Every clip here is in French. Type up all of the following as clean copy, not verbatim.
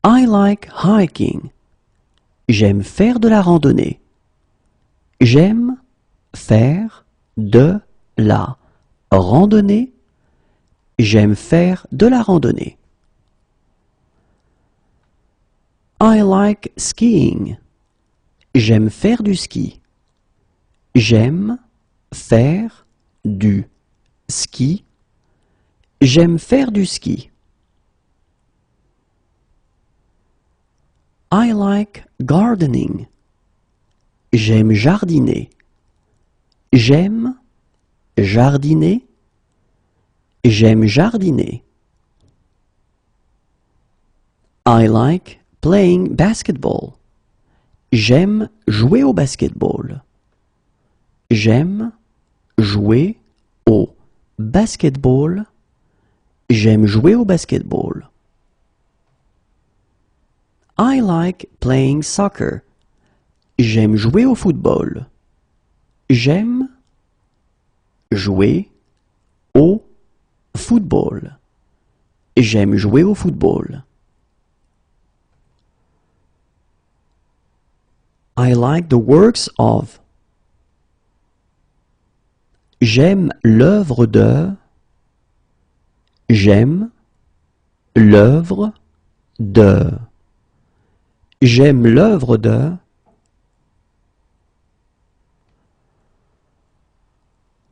I like hiking. J'aime faire de la randonnée. J'aime faire de la randonnée. J'aime faire de la randonnée. I like skiing. J'aime faire du ski. J'aime faire du ski. J'aime faire du ski. I like gardening. J'aime jardiner. J'aime jardiner. J'aime jardiner. I like playing basketball. J'aime jouer au basketball. J'aime jouer au basketball. J'aime jouer au basketball. I like playing soccer. J'aime jouer au football. J'aime jouer au football. J'aime jouer au football. I like the works of. J'aime l'œuvre de. J'aime l'œuvre de. J'aime l'œuvre de.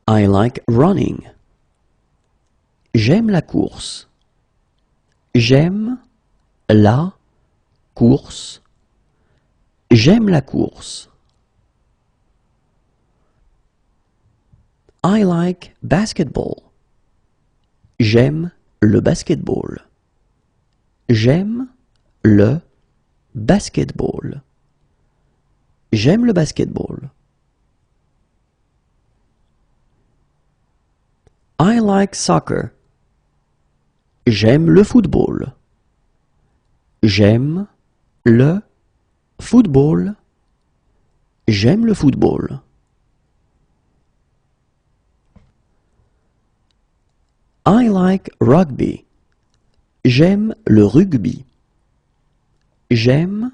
I like running. J'aime la course. J'aime la course. J'aime la course. I like basketball. J'aime le basketball. J'aime le basketball. J'aime le basketball. I like soccer. J'aime le football. J'aime le football. J'aime le football. I like rugby. J'aime le rugby. J'aime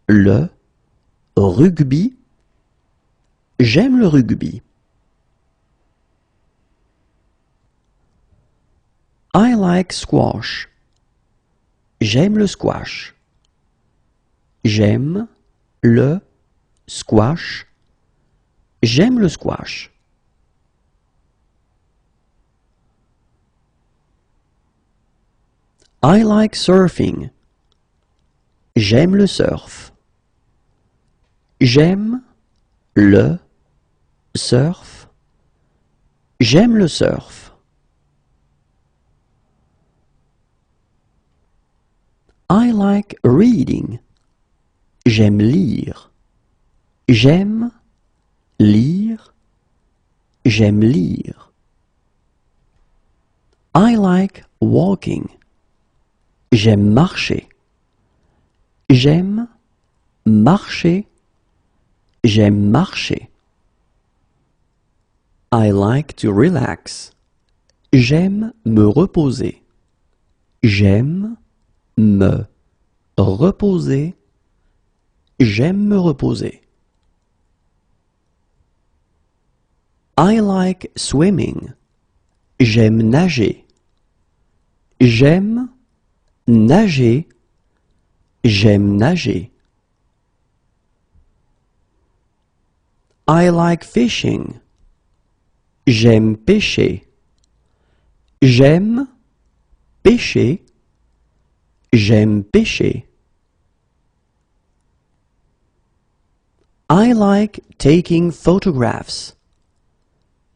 le rugby. J'aime le rugby. I like squash. J'aime le squash. J'aime le squash. J'aime le squash. I like surfing. J'aime le surf. J'aime le surf. J'aime le surf. I like reading. J'aime lire. J'aime lire. J'aime lire. I like walking. J'aime marcher. J'aime marcher. J'aime marcher. I like to relax. J'aime me reposer. J'aime me reposer. J'aime me reposer. I like swimming. J'aime nager. J'aime nager. J'aime nager. I like fishing. J'aime pêcher. J'aime pêcher. J'aime pêcher. I like taking photographs.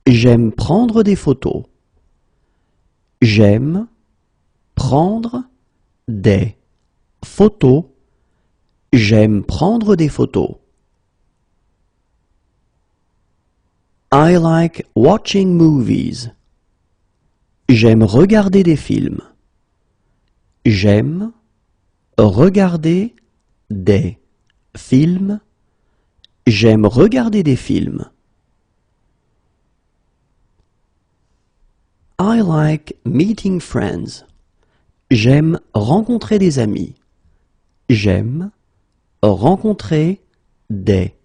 J'aime prendre des photos. J'aime prendre des photos. J'aime prendre des photos. I like watching movies. J'aime regarder des films. J'aime regarder des films. J'aime regarder des films. I like meeting friends. J'aime rencontrer des amis. J'aime rencontrer des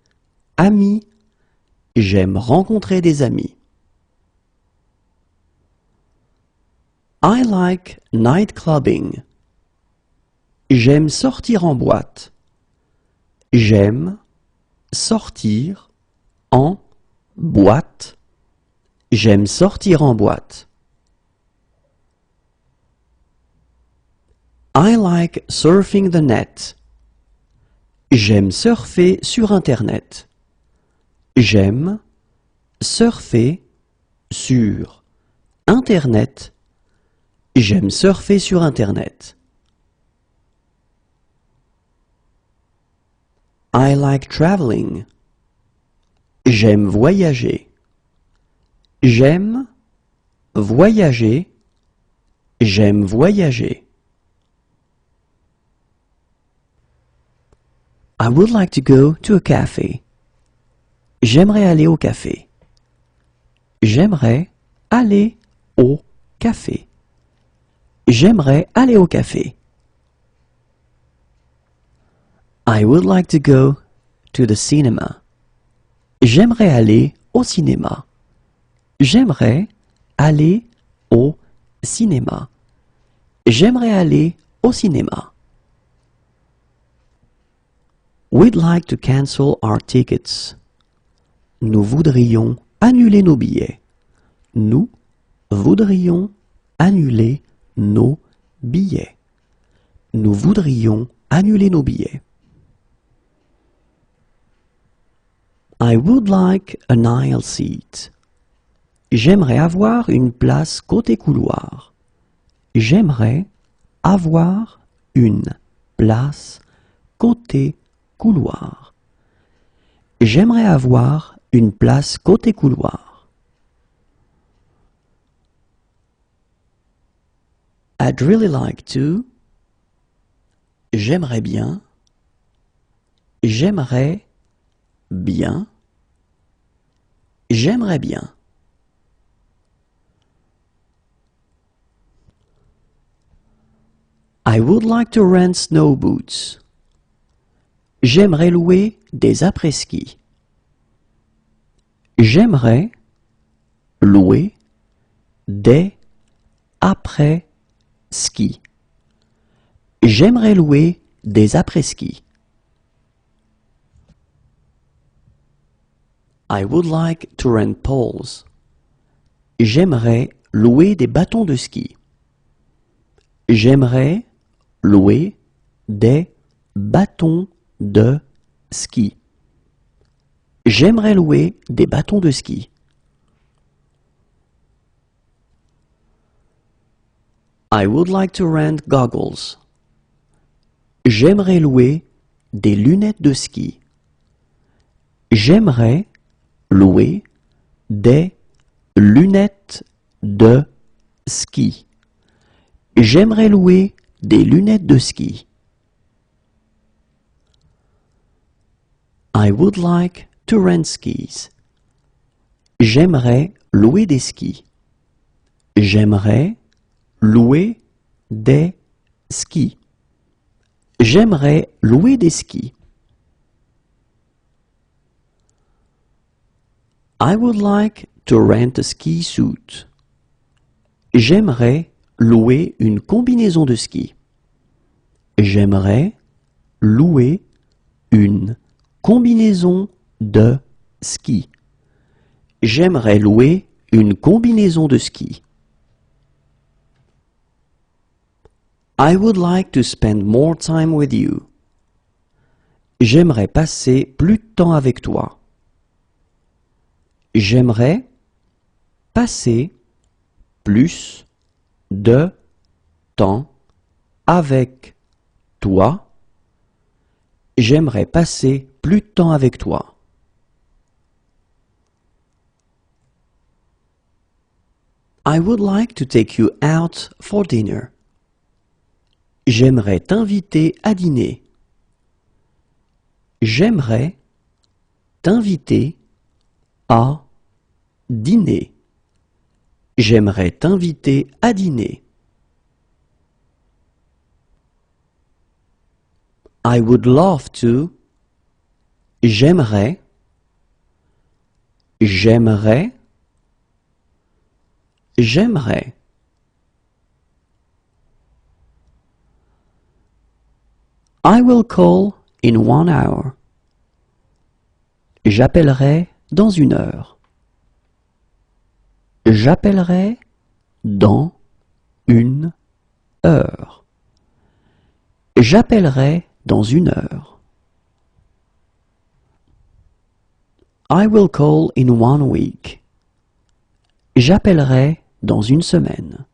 amis. J'aime rencontrer des amis. I like night clubbing. J'aime sortir en boîte. J'aime sortir en boîte. J'aime sortir en boîte. I like surfing the net. J'aime surfer sur Internet. J'aime surfer sur Internet. J'aime surfer sur Internet. I like traveling. J'aime voyager. J'aime voyager. J'aime voyager. I would like to go to a cafe. J'aimerais aller au café. J'aimerais aller au café. J'aimerais aller au café. I would like to go to the cinema. J'aimerais aller au cinéma. J'aimerais aller au cinéma. J'aimerais aller au cinéma. We'd like to cancel our tickets. Nous voudrions annuler nos billets. Nous voudrions annuler nos billets. Nous voudrions annuler nos billets. I would like an aisle seat. J'aimerais avoir une place côté couloir. J'aimerais avoir une place côté couloir. J'aimerais avoir une place côté couloir. I'd really like to. J'aimerais bien. J'aimerais bien. J'aimerais bien. I would like to rent snow boots. J'aimerais louer des après-ski. J'aimerais louer des après-ski. J'aimerais louer des après-ski. I would like to rent poles. J'aimerais louer des bâtons de ski. J'aimerais louer des bâtons de ski. J'aimerais louer des bâtons de ski. I would like to rent goggles. J'aimerais louer des lunettes de ski. J'aimerais louer des lunettes de ski. J'aimerais louer des lunettes de ski. I would like to rent skis. J'aimerais louer des skis. J'aimerais louer des skis. J'aimerais louer des skis. I would like to rent a ski suit. J'aimerais louer une combinaison de ski. J'aimerais louer une combinaison de ski. J'aimerais louer une combinaison de ski. I would like to spend more time with you. J'aimerais passer plus de temps avec toi. J'aimerais passer plus de temps avec toi. J'aimerais passer plus de temps avec toi. I would like to take you out for dinner. J'aimerais t'inviter à dîner. J'aimerais t'inviter à dîner. J'aimerais t'inviter à dîner. I would love to. J'aimerais. J'aimerais. J'aimerais. I will call in 1 hour. J'appellerai dans 1 heure. J'appellerai dans 1 heure. J'appellerai dans 1 heure. I will call in 1 week. J'appellerai dans 1 semaine.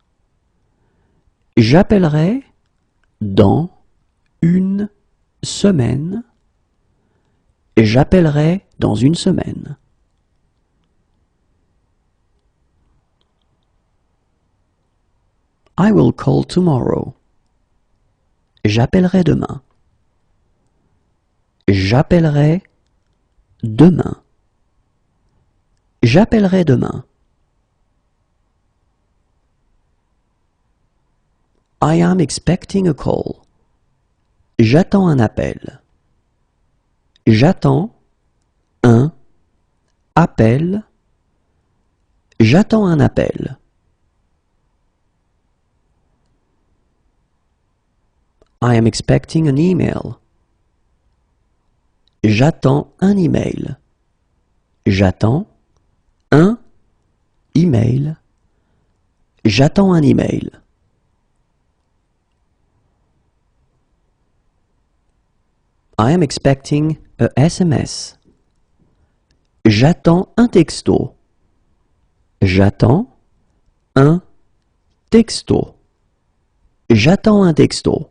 J'appellerai dans 1 semaine. J'appellerai dans 1 semaine. I will call tomorrow. J'appellerai demain. J'appellerai demain. J'appellerai demain. I am expecting a call. J'attends un appel. J'attends un appel. J'attends un appel. I am expecting an email. J'attends un email. J'attends un email. J'attends un email. I am expecting a SMS. J'attends un texto. J'attends un texto. J'attends un texto.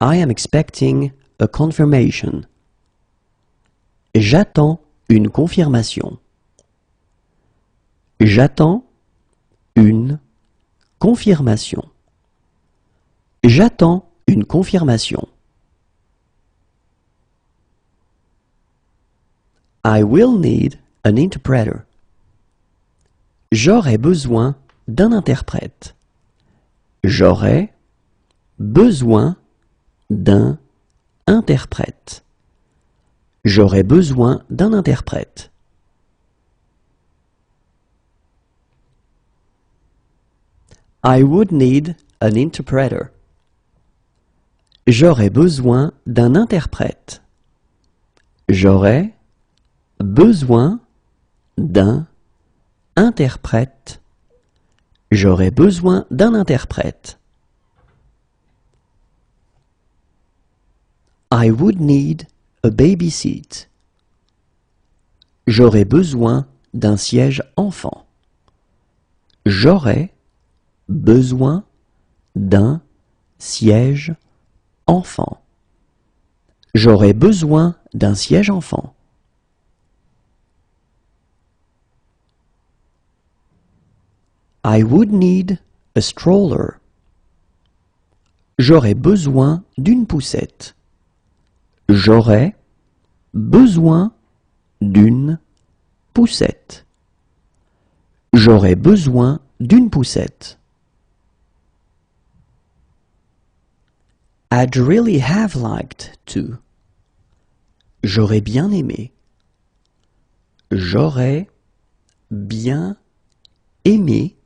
I am expecting a confirmation. J'attends une confirmation. J'attends une confirmation. J'attends une confirmation. I will need an interpreter. J'aurai besoin d'un interprète. J'aurai besoin d'un interprète. J'aurai besoin d'un interprète. I would need an interpreter. J'aurai besoin d'un interprète. J'aurai besoin d'un interprète. J'aurai besoin d'un interprète. I would need a baby seat. J'aurai besoin d'un siège enfant. J'aurai besoin d'un siège enfant. J'aurai besoin d'un siège enfant. I would need a stroller. J'aurai besoin d'une poussette. J'aurai besoin d'une poussette. J'aurai besoin d'une poussette. I'd really have liked to. J'aurais bien aimé. J'aurais bien aimé.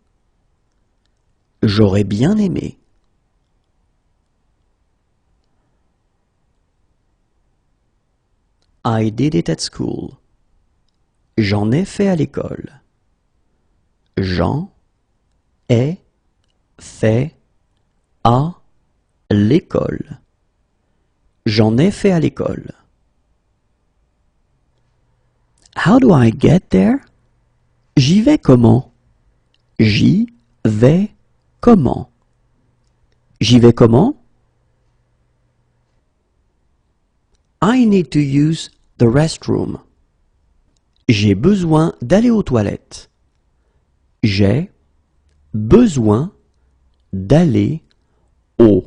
J'aurais bien aimé. I did it at school. J'en ai fait à l'école. J'en ai fait à l'école. J'en ai fait à l'école. How do I get there? J'y vais comment? J'y vais comment? J'y vais comment? I need to use the restroom. J'ai besoin d'aller aux toilettes. J'ai besoin d'aller aux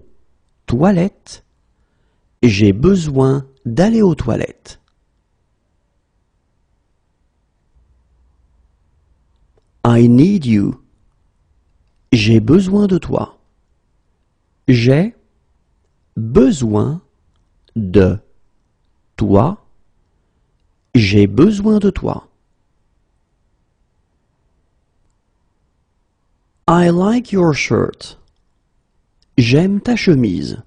toilettes. J'ai besoin d'aller aux toilettes. I need you. J'ai besoin de toi. J'ai besoin de toi. J'ai besoin de toi. I like your shirt. J'aime ta chemise.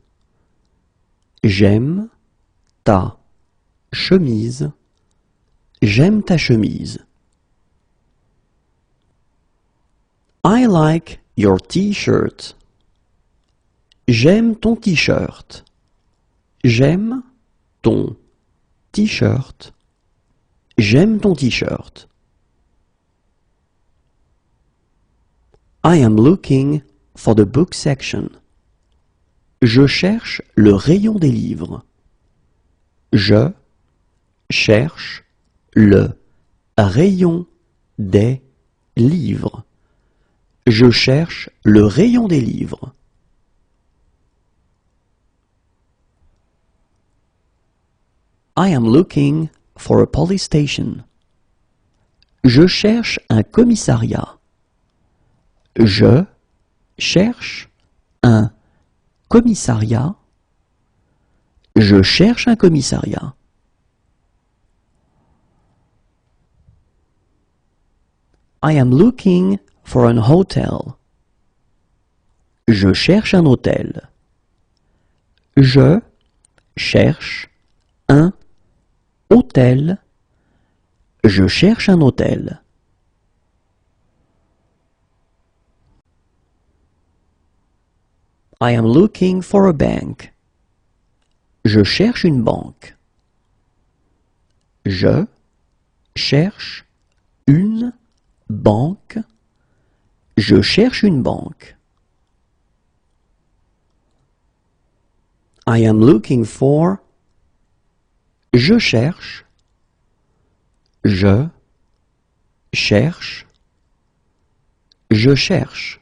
J'aime ta chemise. J'aime ta chemise. I like your t-shirt. J'aime ton t-shirt. J'aime ton t-shirt. J'aime ton t-shirt. I am looking for the book section. Je cherche le rayon des livres. Je cherche le rayon des livres. Je cherche le rayon des livres. I am looking for a police station. Je cherche un commissariat. Je cherche un commissariat. Je cherche un commissariat. I am looking for an hotel. Je cherche un hôtel. Je cherche un hôtel. Je cherche un hôtel. I am looking for a bank. Je cherche une banque. Je cherche une banque. Je cherche une banque. I am looking for. Je cherche. Je cherche. Je cherche.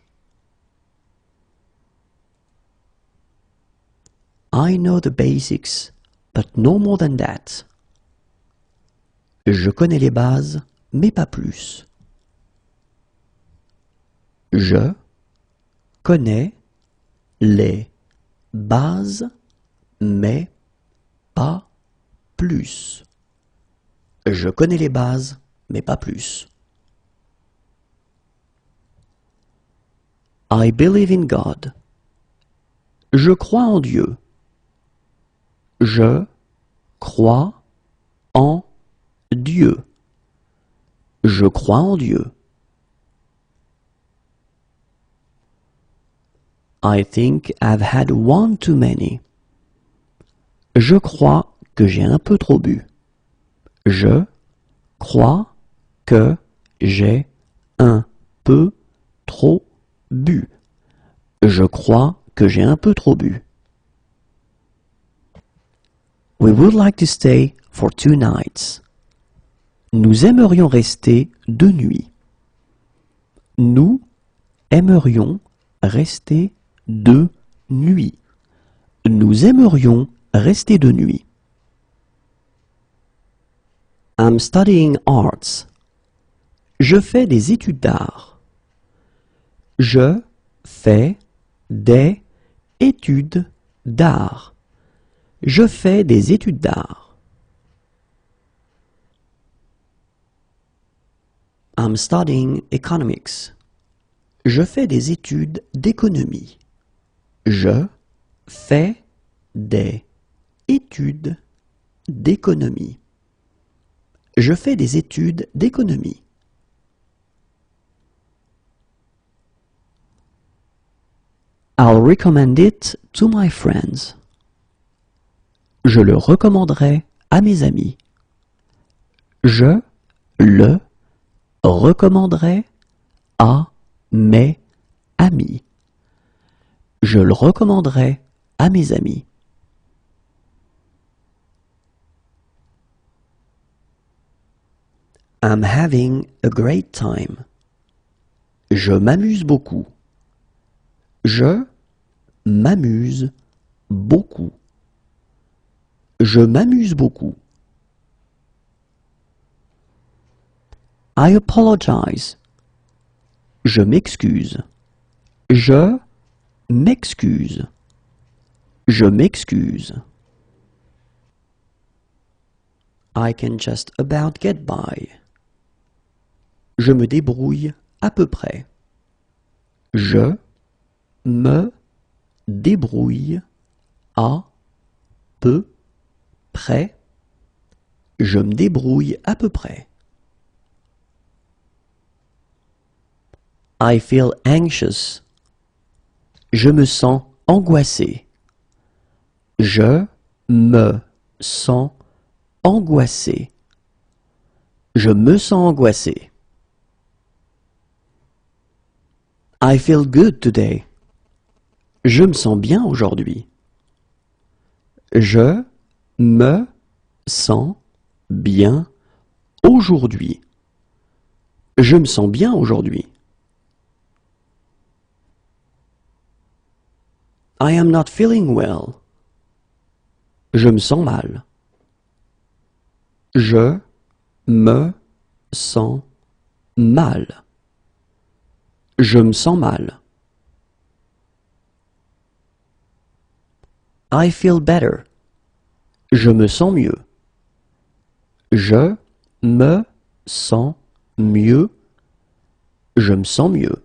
I know the basics, but no more than that. Je connais les bases, mais pas plus. Je connais les bases, mais pas plus. Je connais les bases, mais pas plus. I believe in God. Je crois en Dieu. Je crois en Dieu. Je crois en Dieu. I think I've had one too many. Je crois que j'ai un peu trop bu. Je crois que j'ai un peu trop bu. Je crois que j'ai un peu trop bu. We would like to stay for 2 nights. Nous aimerions rester 2 nuits. Nous aimerions rester 2 nuits. Nous aimerions rester 2 nuits. I'm studying arts. Je fais des études d'art. Je fais des études d'art. Je fais des études d'art. I'm studying economics. Je fais des études d'économie. Je fais des études d'économie. Je fais des études d'économie. I'll recommend it to my friends. Je le recommanderai à mes amis. Je le recommanderai à mes amis. Je le recommanderai à mes amis. I'm having a great time. Je m'amuse beaucoup. Je m'amuse beaucoup. Je m'amuse beaucoup. I apologize. Je m'excuse. Je m'excuse. Je m'excuse. I can just about get by. Je me débrouille à peu près. Je me débrouille à peu près. Je me débrouille à peu près. I feel anxious. Je me sens angoissé. Je me sens angoissé. Je me sens angoissé. I feel good today. Je me sens bien aujourd'hui. Je me sens bien aujourd'hui. Je me sens bien aujourd'hui. I am not feeling well. Je me sens mal. Je me sens mal. Je me sens mal. I feel better. Je me sens mieux. Je me sens mieux. Je me sens mieux.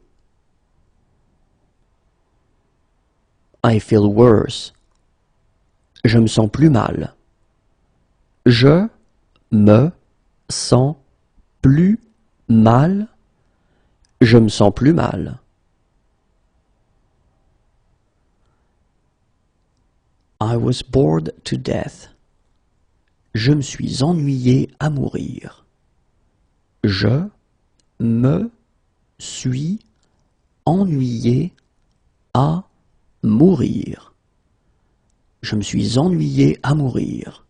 I feel worse. Je me sens plus mal. Je me sens plus mal. Je me sens plus mal. I was bored to death. Je me suis ennuyé à mourir. Je me suis ennuyé à mourir. Je me suis ennuyé à mourir.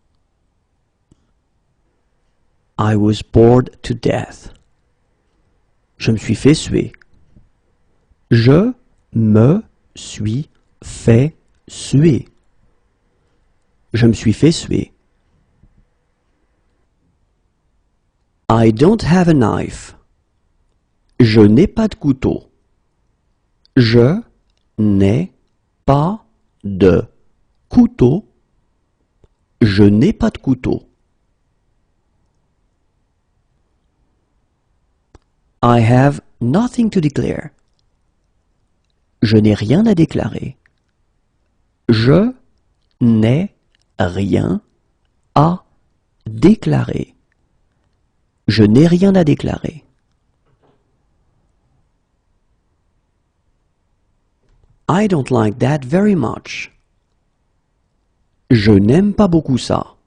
I was bored to death. Je me suis fait suer. Je me suis fait suer. Je me suis fait suer. I don't have a knife. Je n'ai pas de couteau. Je n'ai pas de couteau. Je n'ai pas de couteau. I have nothing to declare. Je n'ai rien à déclarer. Je n'ai rien à déclarer. Je n'ai rien à déclarer. I don't like that very much. Je n'aime pas beaucoup ça.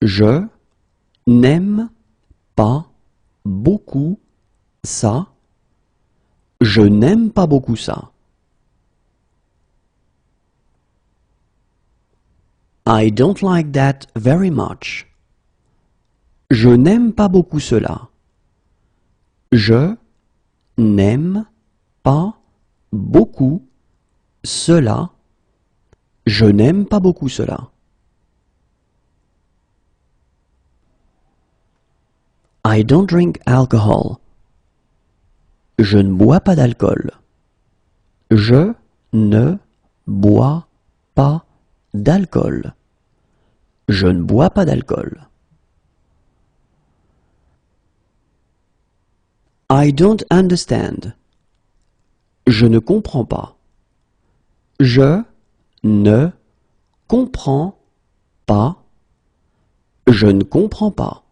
Je n'aime pas beaucoup ça. Je n'aime pas beaucoup ça. I don't like that very much. Je n'aime pas beaucoup cela. Je n'aime pas beaucoup cela. Je n'aime pas beaucoup cela. I don't drink alcohol. Je ne bois pas d'alcool. Je ne bois pas d'alcool. Je ne bois pas d'alcool. I don't understand. Je ne comprends pas. Je ne comprends pas. Je ne comprends pas.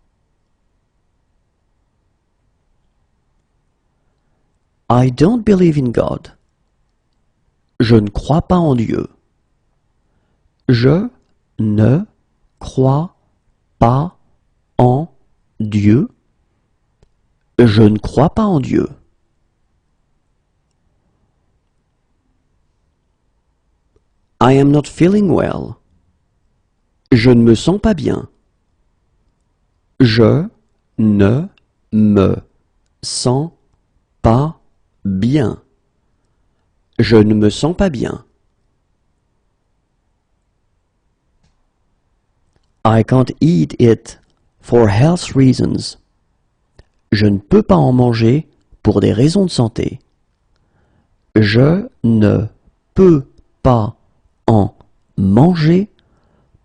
I don't believe in God. Je ne crois pas en Dieu. Je ne crois pas en Dieu. Je ne crois pas en Dieu. I am not feeling well. Je ne me sens pas bien. Je ne me sens pas bien. Je ne me sens pas bien. I can't eat it for health reasons. Je ne peux pas en manger pour des raisons de santé. Je ne peux pas en manger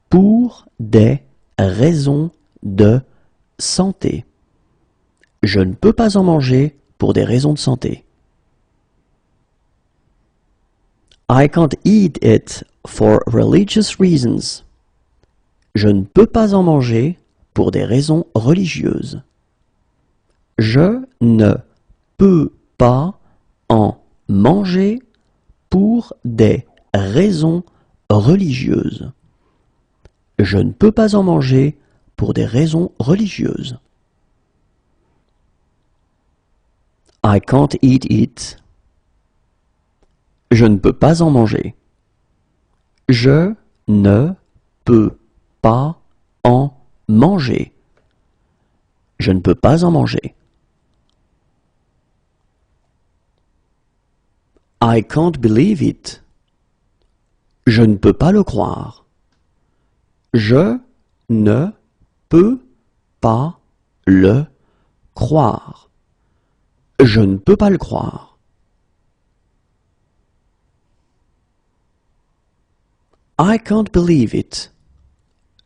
pour des raisons de santé. Je ne peux pas en manger pour des raisons de santé. I can't eat it for religious reasons. Je ne peux pas en manger pour des raisons religieuses. Je ne peux pas en manger pour des raisons religieuses. Je ne peux pas en manger pour des raisons religieuses. I can't eat it. Je ne peux pas en manger. Je ne peux pas en manger. Je ne peux pas en manger. I can't believe it. Je ne peux pas le croire. Je ne peux pas le croire. Je ne peux pas le croire. I can't believe it.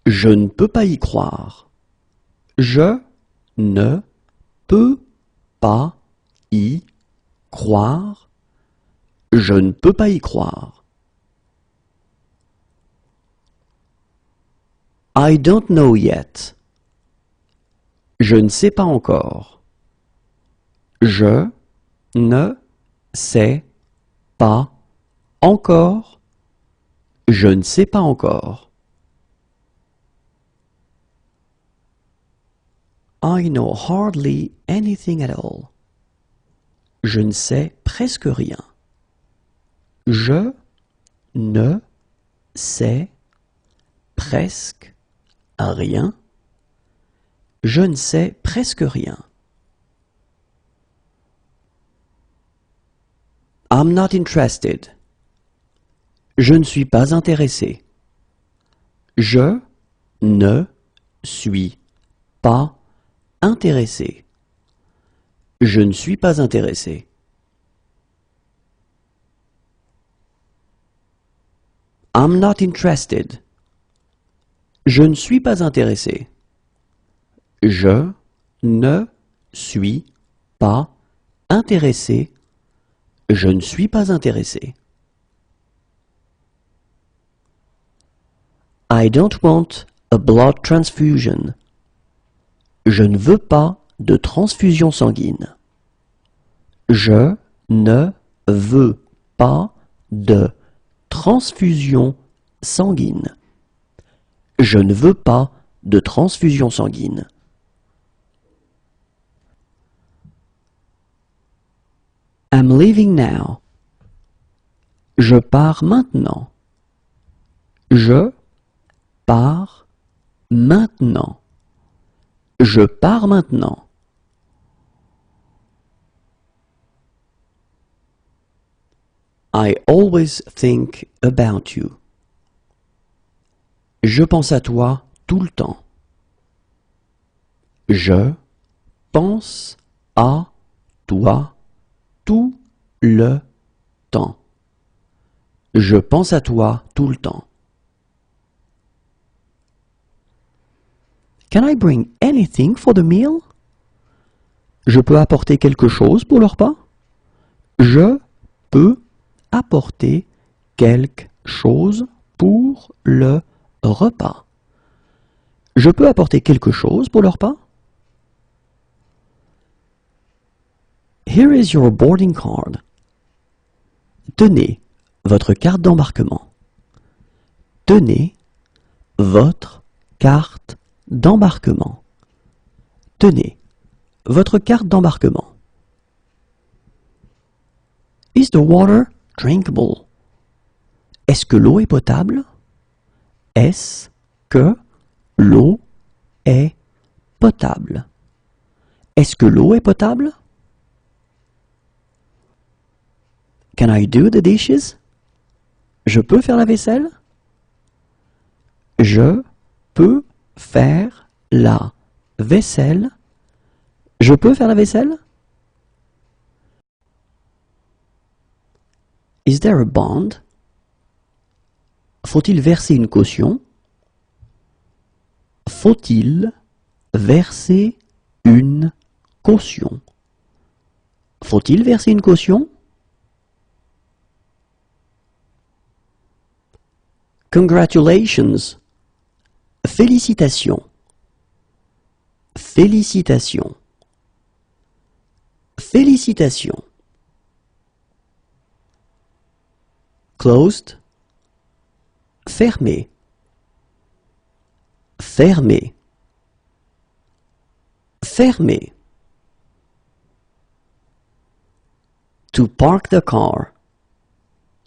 Je ne peux pas y croire. Je ne peux pas y croire. Je ne peux pas y croire. I don't know yet. Je ne sais pas encore. Je ne sais pas encore. Je ne sais pas encore. I know hardly anything at all. Je ne sais presque rien. Je ne sais presque rien. Je ne sais presque rien. I'm not interested. Je ne suis pas intéressé. Je ne suis pas intéressé. Je ne suis pas intéressé. I'm not interested. Je ne suis pas intéressé. Je ne suis pas intéressé. Je ne suis pas intéressé. I don't want a blood transfusion. Je ne veux pas de transfusion sanguine. Je ne veux pas de transfusion sanguine. Je ne veux pas de transfusion sanguine. I'm leaving now. Je pars maintenant. Je pars maintenant. Je pars maintenant. I always think about you. Je pense à toi tout le temps. Je pense à toi tout le temps. Je pense à toi tout le temps. Can I bring anything for the meal? Je peux apporter quelque chose pour le repas? Je peux apporter quelque chose pour le repas. Je peux apporter quelque chose pour le repas? Here is your boarding card. Tenez votre carte d'embarquement. Tenez votre carte d'embarquement. Tenez votre carte d'embarquement. Is the water drinkable? Est-ce que l'eau est potable? Est-ce que l'eau est potable? Est-ce que l'eau est potable? Can I do the dishes? Je peux faire la vaisselle? Je peux faire la vaisselle? Je peux faire la vaisselle? Is there a bond? Faut-il verser une caution? Faut-il verser une caution? Faut-il verser une caution? Congratulations. Félicitations. Félicitations. Félicitations. Closed. Fermé. Fermé. Fermé. To park the car.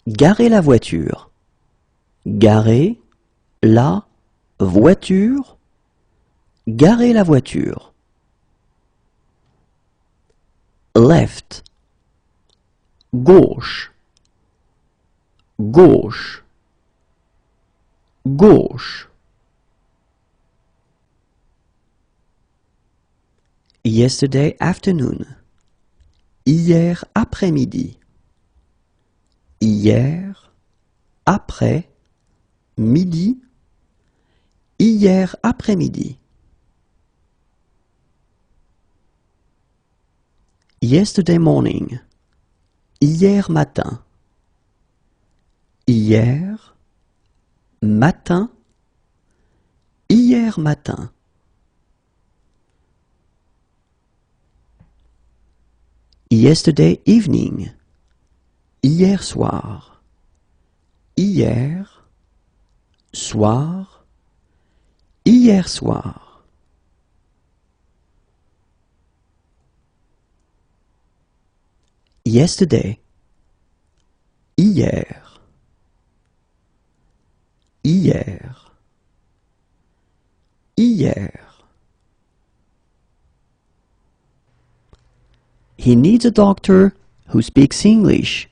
Garer la voiture. Garer la voiture. Garer la voiture. Left. Gauche. Gauche. Gauche. Yesterday afternoon. Hier après-midi. Hier après-midi. Hier après-midi. Yesterday morning. Hier matin. Hier matin. Hier matin. Yesterday evening. Hier soir. Hier soir. Hier soir. Yesterday. Hier. Hier. Hier. He needs a doctor who speaks English.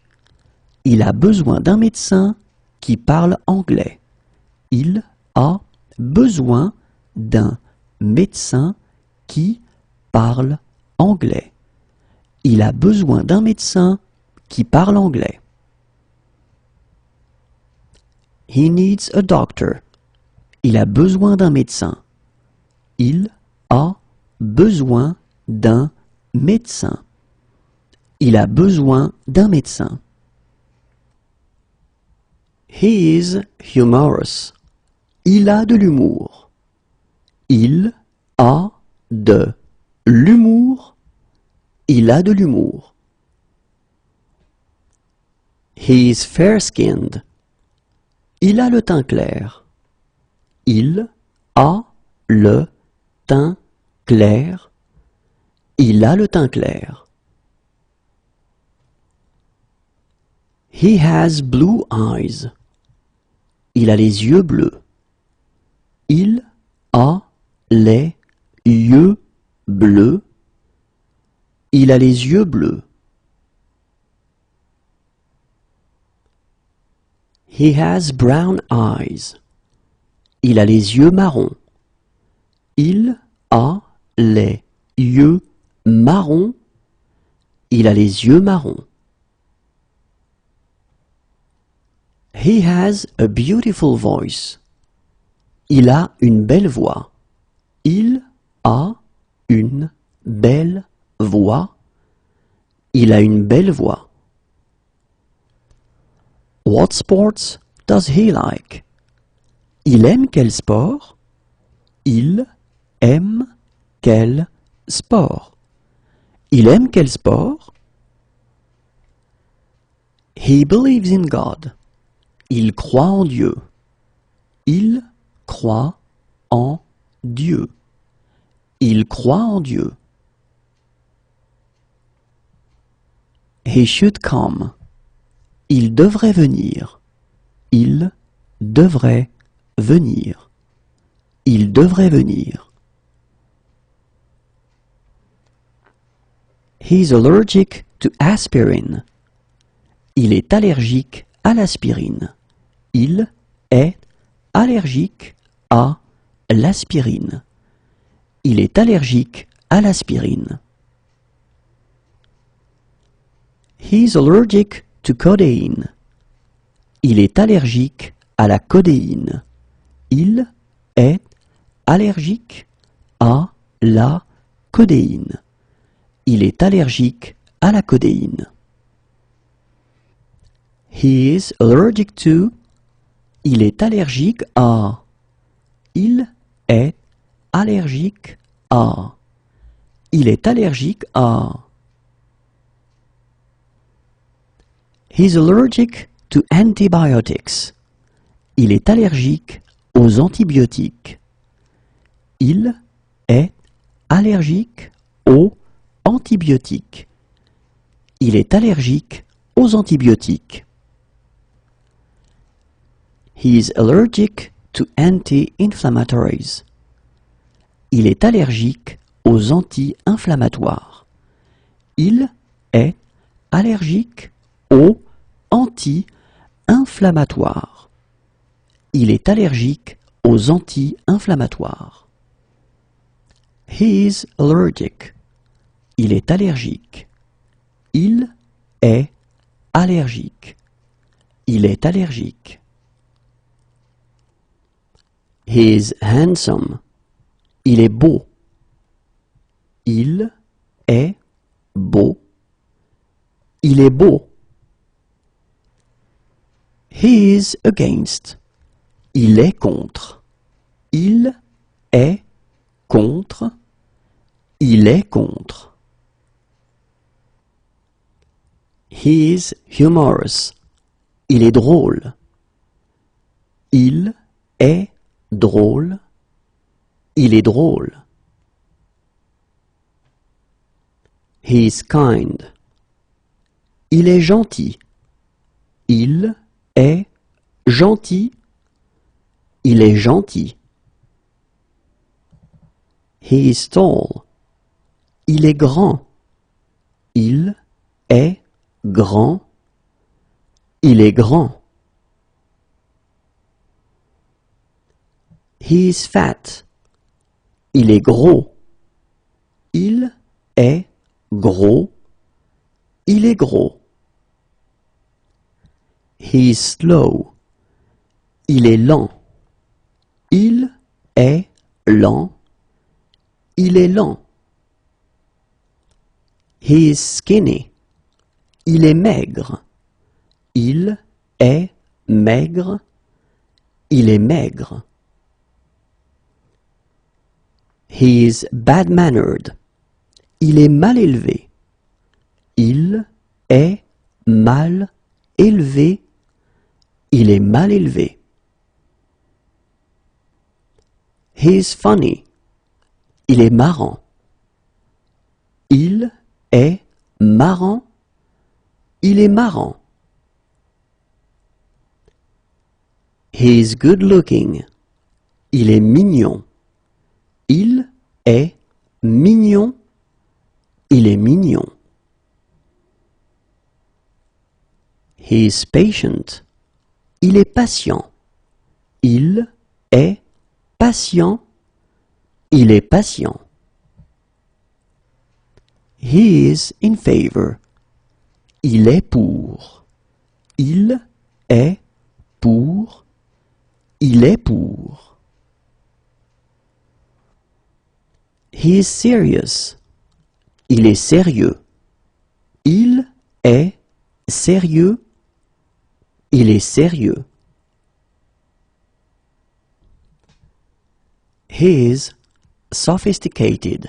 Il a besoin d'un médecin qui parle anglais. Il a besoin d'un médecin qui parle anglais. Il a besoin d'un médecin qui parle anglais. He needs a doctor. Il a besoin d'un médecin. Il a besoin d'un médecin. Il a besoin d'un médecin. He is humorous. Il a de l'humour. Il a de l'humour. Il a de l'humour. He is fair-skinned. Il a le teint clair. Il a le teint clair. Il a le teint clair. He has blue eyes. Il a les yeux bleus. Il a les yeux bleus. Il a les yeux bleus. He has brown eyes. Il a les yeux marrons. Il a les yeux marrons. Il a les yeux marrons. He has a beautiful voice. Il a une belle voix. Il a une belle voix. Il a une belle voix. What sports does he like? Il aime quel sport? Il aime quel sport? Il aime quel sport? He believes in God. Il croit en Dieu. Il croit en Dieu. Il croit en Dieu. He should come. Il devrait venir. Il devrait venir. Il devrait venir. He's allergic to aspirin. Il est allergique à l'aspirine. Il est allergique à l'aspirine. Il est allergique à l'aspirine. He's allergic to codeine. Il est allergique à la codéine. Il est allergique à la codéine. Il est allergique à la codéine. He is allergic to. Il est allergique à. Il est allergique à. Il est allergique à. He's allergic to antibiotics. Il est allergique aux antibiotiques. Il est allergique aux antibiotiques. Il est allergique aux antibiotiques. He is allergic to anti-inflammatories. Il est allergique aux anti-inflammatoires. Il est allergique aux anti-inflammatoires. Il est allergique aux anti-inflammatoires. He is allergic. Il est allergique. Il est allergique. Il est allergique. He is handsome. Il est beau. Il est beau. Il est beau. He is against. Il est contre. Il est contre. Il est contre. He is humorous. Il est drôle. Il est drôle. Il est drôle. He is kind. Il est gentil. Il est gentil. Il est gentil. He is tall. Il est grand. Il est grand. Il est grand. He is fat. Il est gros. Il est gros. Il est gros. He is slow. Il est lent. Il est lent. Il est lent. He is skinny. Il est maigre. Il est maigre. Il est maigre. He is bad-mannered. Il est mal élevé. Il est mal élevé. Il est mal élevé. He is funny. Il est marrant. Il est marrant. Il est marrant. He is good looking. Il est mignon. Il est mignon. Il est mignon. He is patient. Il est patient. Il est patient. Il est patient. He is in favor. Il est pour. Il est pour. Il est pour. He is serious. Il est sérieux. Il est sérieux. Il est sérieux. He is sophisticated.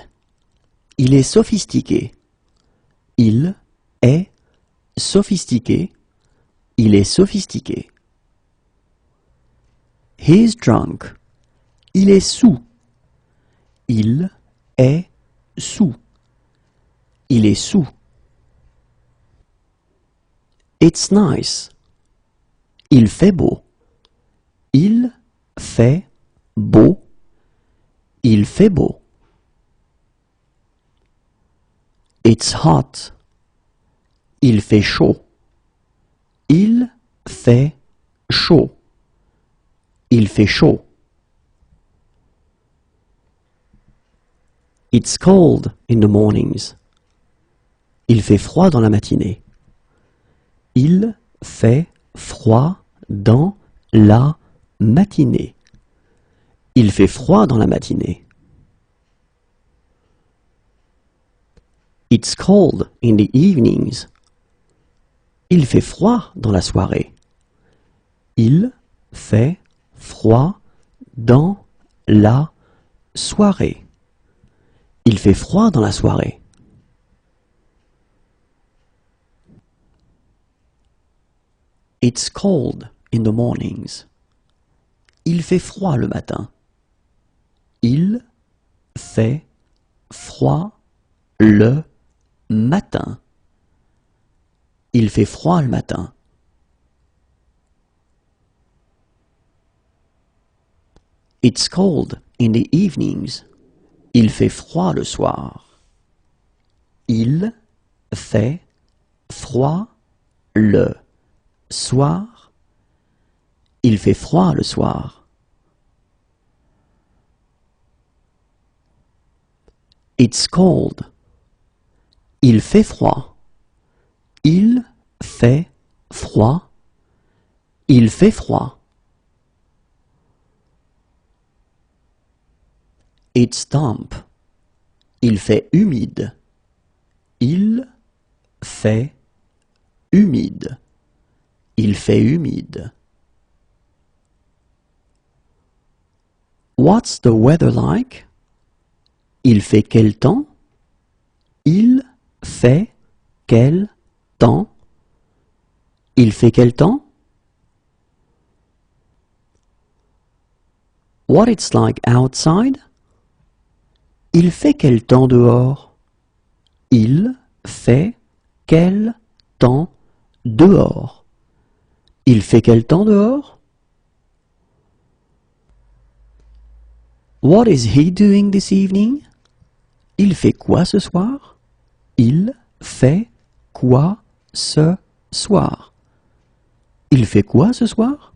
Il est sophistiqué. Il est sophistiqué. Il est sophistiqué. He is drunk. Il est saoul. Il est saoul. Il est saoul. It's nice. Il fait beau. Il fait beau. Il fait beau. It's hot. Il fait chaud. Il fait chaud. Il fait chaud. It's cold in the mornings. Il fait froid dans la matinée. Il fait froid dans la matinée. Il fait froid dans la matinée. It's cold in the evenings. Il fait froid dans la soirée. Il fait froid dans la soirée. Il fait froid dans la soirée. It's cold in the mornings. Il fait froid le matin. Il fait froid le matin. Il fait froid le matin. It's cold in the evenings. Il fait froid le soir. Il fait froid le soir. Il fait froid le soir. It's cold. Il fait froid. Il fait froid. Il fait froid. It's damp. Il fait humide. Il fait humide. Il fait humide. What's the weather like? Il fait quel temps? Il fait quel temps? Il fait quel temps? What it's like outside? Il fait quel temps dehors? Il fait quel temps dehors? Il fait quel temps dehors? What is he doing this evening? Il fait quoi ce soir? Il fait quoi ce soir? Il fait quoi ce soir?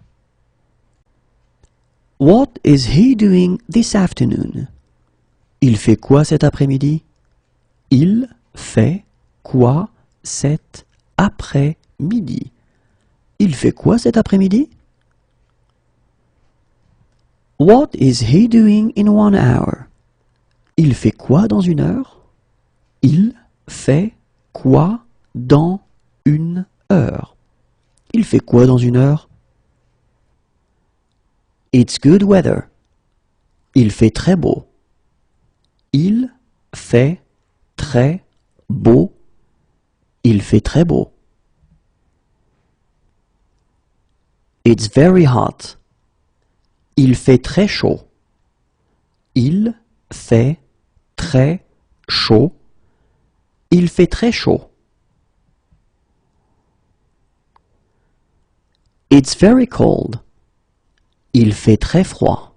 What is he doing this afternoon? Il fait quoi cet après-midi? Il fait quoi cet après-midi? Il fait quoi cet après-midi? What is he doing in 1 hour? Il fait quoi dans 1 heure? Il fait quoi dans 1 heure? Il fait quoi dans 1 heure? It's good weather. Il fait très beau. Il fait très beau. Il fait très beau. It's very hot. Il fait très chaud. Il fait très chaud. Il fait très chaud. It's very cold. Il fait très froid.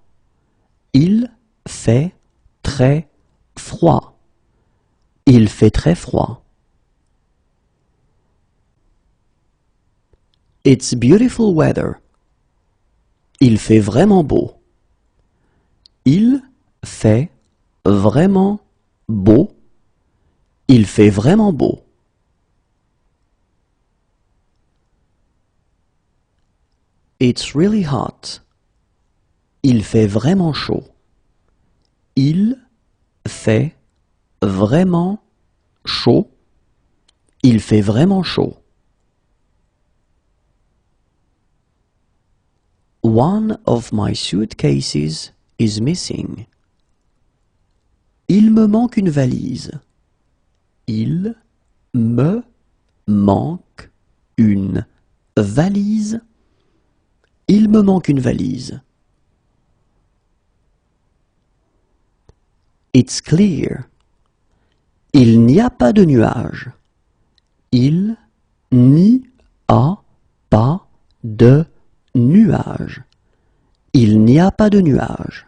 Il fait très froid. Il fait très froid. It's beautiful weather. Il fait vraiment beau. Il fait vraiment beau. Il fait vraiment beau. It's really hot. Il fait vraiment chaud. Il fait vraiment chaud. Il fait vraiment chaud. One of my suitcases is missing. Il me manque une valise. Il me manque une valise. Il me manque une valise. It's clear. Il n'y a pas de nuages. Il n'y a pas de nuages. Il n'y a pas de nuages.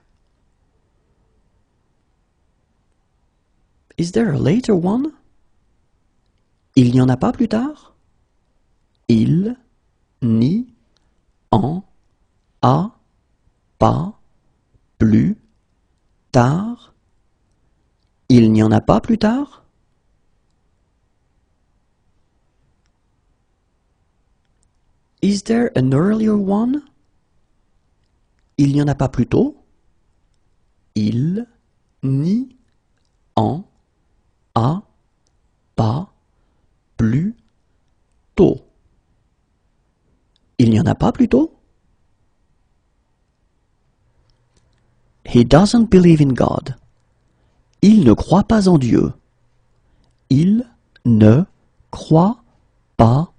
Is there a later one? Il n'y en a pas plus tard? Il n'y en a pas plus tard? Il n'y en a pas plus tard? Is there an earlier one? Il n'y en a pas plus tôt? Il n'y en a pas plus tôt. Il n'y en a pas plus tôt? He doesn't believe in God. Il ne croit pas en Dieu. Il ne croit pas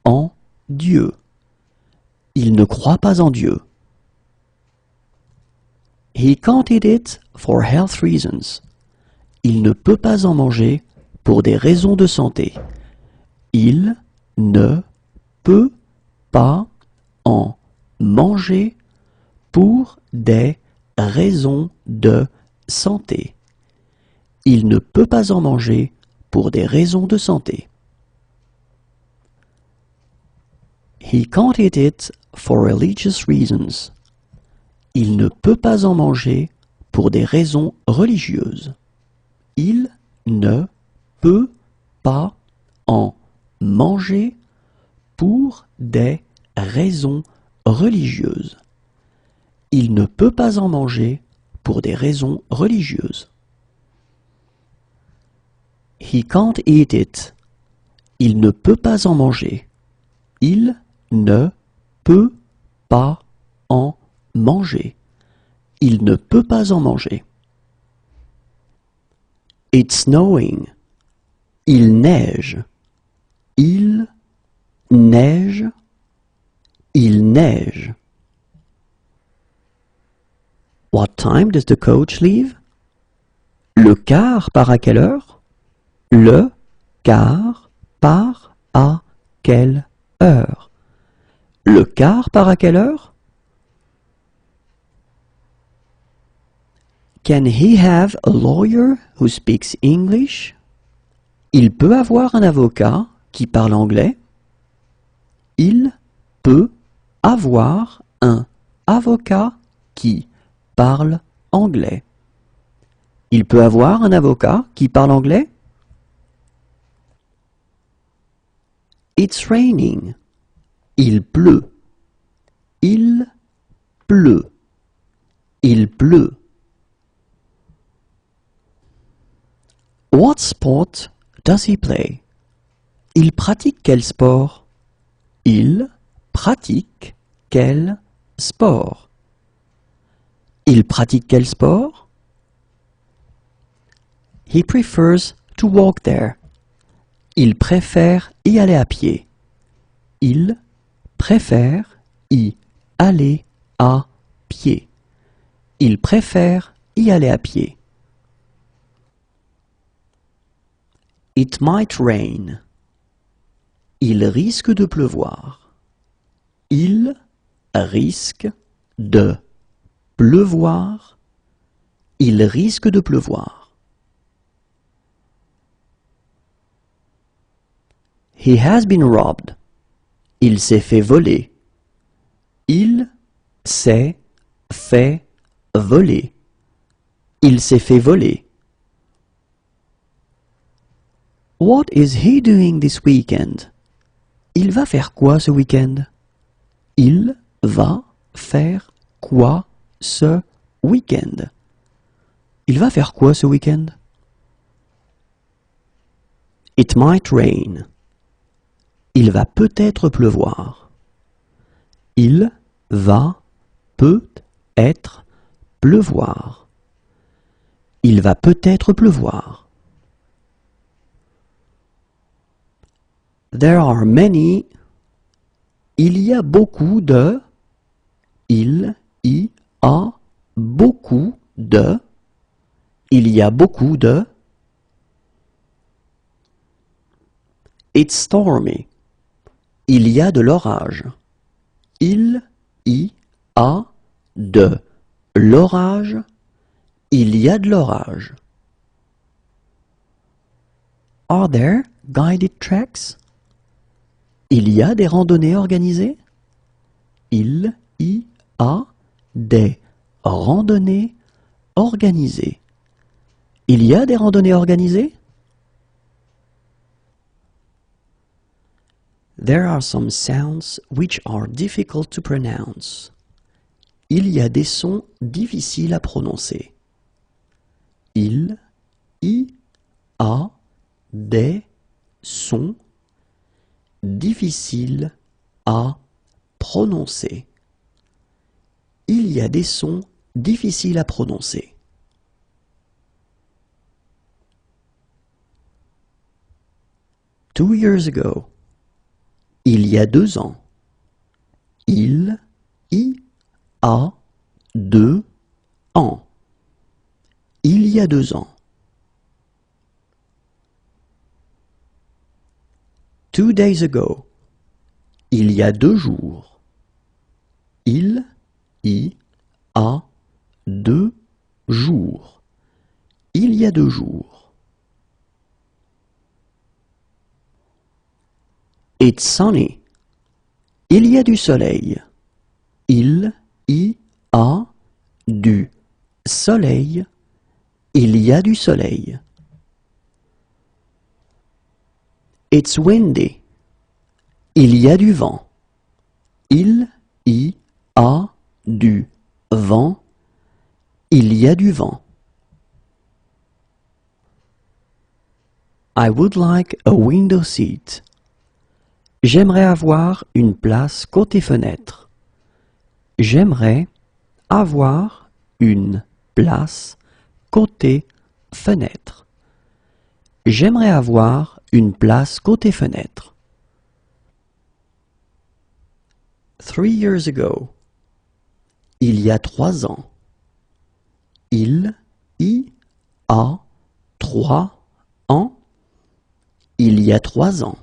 en Dieu. Il ne croit pas en Dieu. He can't eat it for health reasons. Il ne peut pas en manger pour des raisons de santé. Il ne peut pas en manger pour des raisons de santé. Il ne peut pas en manger pour des raisons de santé. He can't eat it for religious reasons. Il ne peut pas en manger pour des raisons religieuses. Il ne peut pas en manger pour des raisons religieuses. Il ne peut pas en manger pour des raisons religieuses. He can't eat it. Il ne peut pas en manger. Il ne peut pas en manger. Il ne peut pas en manger. It's snowing. Il neige. Il neige. Il neige. What time does the coach leave? Le car part à quelle heure? Le car part à quelle heure? Le car part à quelle heure? Can he have a lawyer who speaks English? Il peut avoir un avocat qui parle anglais. Il peut avoir un avocat qui parle anglais. Il peut avoir un avocat qui parle anglais? It's raining. Il pleut. Il pleut. Il pleut. What sport does he play? Il pratique quel sport? Il pratique quel sport? Il pratique quel sport? He prefers to walk there. Il préfère y aller à pied. Il préfère y aller à pied. Il préfère y aller à pied. It might rain. Il risque de pleuvoir. Il risque de pleuvoir. Il risque de pleuvoir. He has been robbed. Il s'est fait voler. Il s'est fait voler. Il s'est fait voler. What is he doing this weekend? Il va faire quoi ce week-end? Il va faire quoi ce week-end? Il va faire quoi ce week-end? It might rain. Il va peut-être pleuvoir. Il va peut-être pleuvoir. Il va peut-être pleuvoir. There are many. Il y a beaucoup de. Il y a beaucoup de. Il y a beaucoup de. It's stormy. Il y a de l'orage. Il y a de l'orage. Il y a de l'orage. Are there guided treks? Il y a des randonnées organisées? Il y a des randonnées organisées. Il y a des randonnées organisées? There are some sounds which are difficult to pronounce. Il y a des sons difficiles à prononcer. Il y a des sons difficiles à prononcer. Il y a des sons difficiles à prononcer. Two years ago. Il y a 2 ans. Il y a 2 ans. Il y a 2 ans. 2 days ago. Il y a 2 jours. Il y a 2 jours. Il y a 2 jours. It's sunny. Il y a du soleil. Il y a du soleil. Il y a du soleil. It's windy. Il y a du vent. Il y a du vent. Il y a du vent. I would like a window seat. J'aimerais avoir une place côté fenêtre. J'aimerais avoir une place côté fenêtre. J'aimerais avoir une place côté fenêtre. 3 years ago. Il y a 3 ans. Il y a 3 ans. Il y a 3 ans.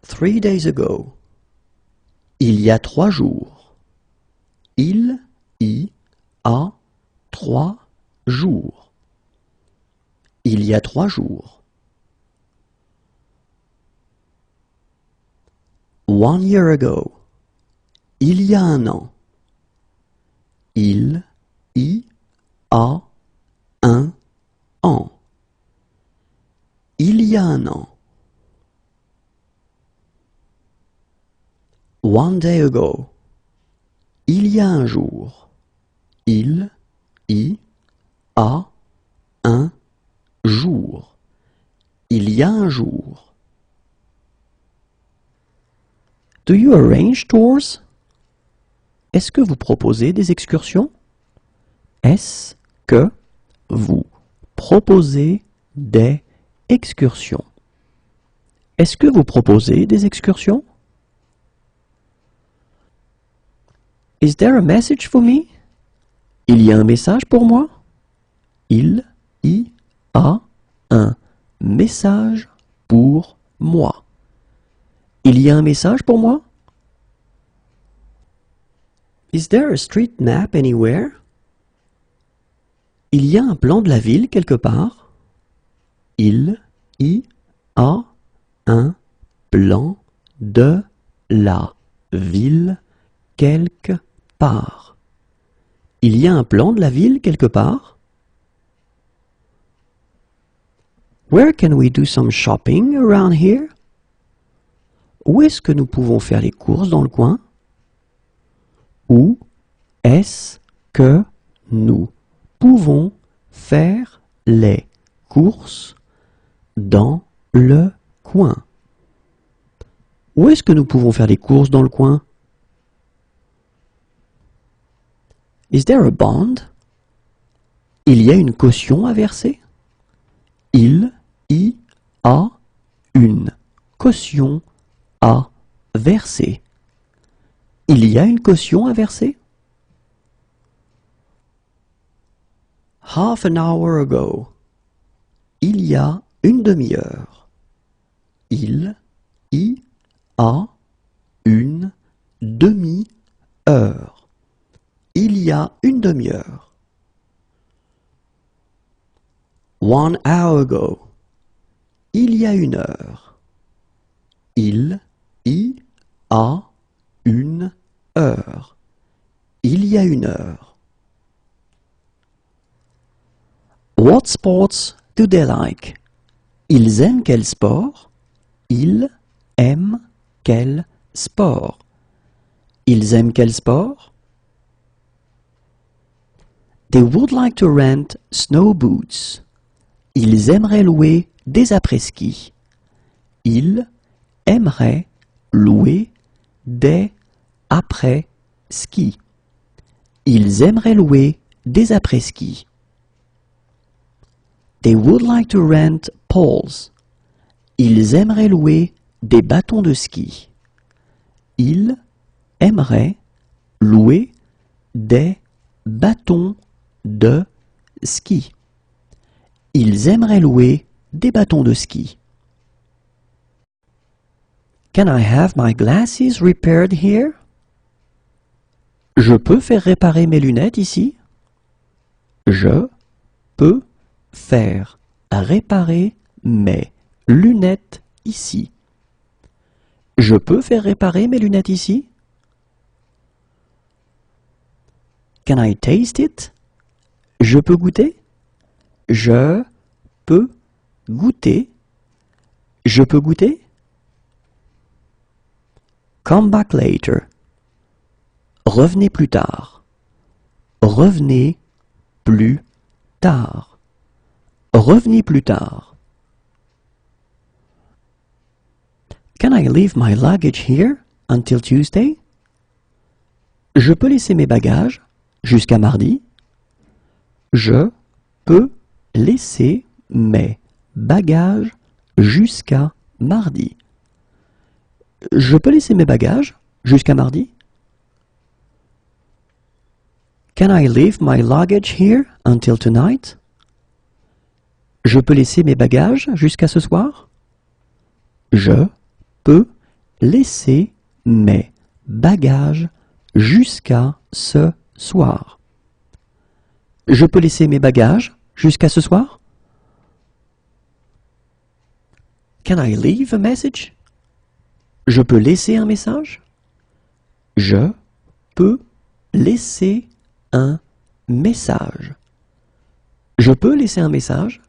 3 days ago. Il y a 3 jours. Il y a 3 jours. Il y a 3 jours. 1 year ago. Il y a 1 an. Il y a 1 an. Il y a 1 an. 1 day ago. Il y a 1 jour. Il y a 1 jour. Il y a 1 jour. Do you arrange tours? Est-ce que vous proposez des excursions? Est-ce que vous proposez des excursions? Est-ce que vous proposez des excursions? Is there a message for me? Il y a un message pour moi? Il y a un message pour moi. Il y a un message pour moi? Is there a street map anywhere? Il y a un plan de la ville quelque part? Il y a un plan de la ville quelque part. Il y a un plan de la ville quelque part? Where can we do some shopping around here? Où est-ce que nous pouvons faire les courses dans le coin? Où est-ce que nous pouvons faire les courses dans le coin? Où est-ce que nous pouvons faire les courses dans le coin? Is there a bond? Il y a une caution à verser? Il y a une caution à verser. Il y a une caution à verser? Half an hour ago. Il y a une demi-heure. Il y a une demi-heure. Il y a une demi-heure. 1 hour ago. Il y a 1 heure. Il y a 1 heure. Il y a 1 heure. What sports do they like? Ils aiment quel sport? Ils aiment quel sport. Ils aiment quel sport? They would like to rent snow boots. Ils aimeraient louer des après-ski. Ils aimeraient louer des après-ski. Ils aimeraient louer des après-ski. They would like to rent poles. Ils aimeraient louer des bâtons de ski. Ils aimeraient louer des bâtons de ski. Ils aimeraient louer des bâtons de ski. Can I have my glasses repaired here? Je peux faire réparer mes lunettes ici? Je peux faire réparer mes lunettes ici. Je peux faire réparer mes lunettes ici? Can I taste it? Je peux goûter? Je peux goûter? Je peux goûter? Come back later. Revenez plus tard. Revenez plus tard. Revenez plus tard. Can I leave my luggage here until Tuesday? Je peux laisser mes bagages jusqu'à mardi? Je peux laisser mes bagages jusqu'à mardi. Je peux laisser mes bagages jusqu'à mardi? Can I leave my luggage here until tonight? Je peux laisser mes bagages jusqu'à ce soir? Je peux laisser mes bagages jusqu'à ce soir. Je peux laisser mes bagages jusqu'à ce soir? Can I leave a message? Je peux laisser un message? Je peux laisser un message. Je peux laisser un message?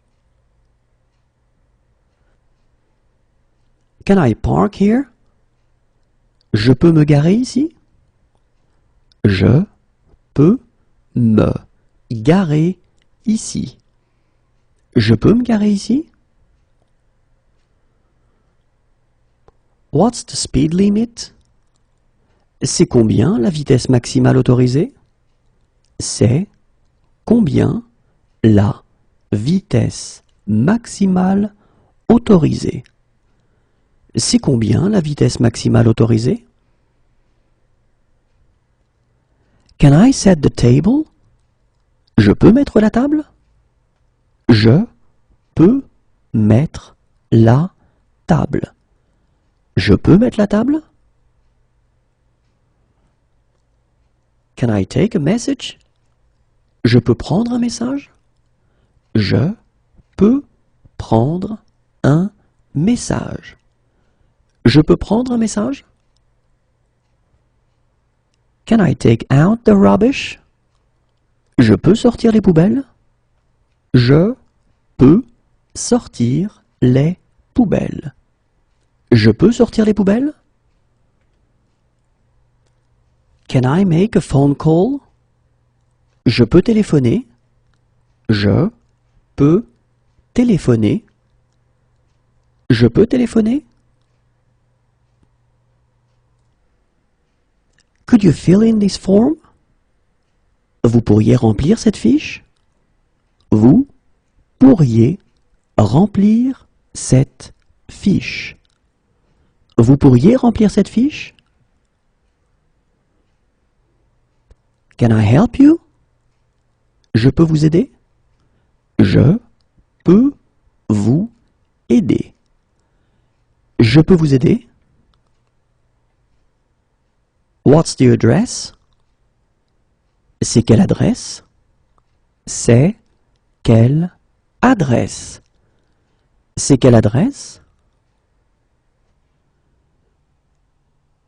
Can I park here? Je peux me garer ici? Je peux me garer ici. Je peux me garer ici? What's the speed limit? C'est combien la vitesse maximale autorisée? C'est combien la vitesse maximale autorisée? C'est combien la vitesse maximale autorisée? Can I set the table? Je peux mettre la table? Je peux mettre la table. Je peux mettre la table? Can I take a message? Je peux prendre un message? Je peux prendre un message. Je peux prendre un message? Can I take out the rubbish? Je peux sortir les poubelles? Je peux sortir les poubelles. Je peux sortir les poubelles? Can I make a phone call? Je peux téléphoner? Je peux téléphoner? Je peux téléphoner? Could you fill in this form? Vous pourriez remplir cette fiche? Vous pourriez remplir cette fiche. Vous pourriez remplir cette fiche? Can I help you? Je peux vous aider? Je peux vous aider. Je peux vous aider? What's the address? C'est quelle adresse? C'est quelle adresse? C'est quelle adresse?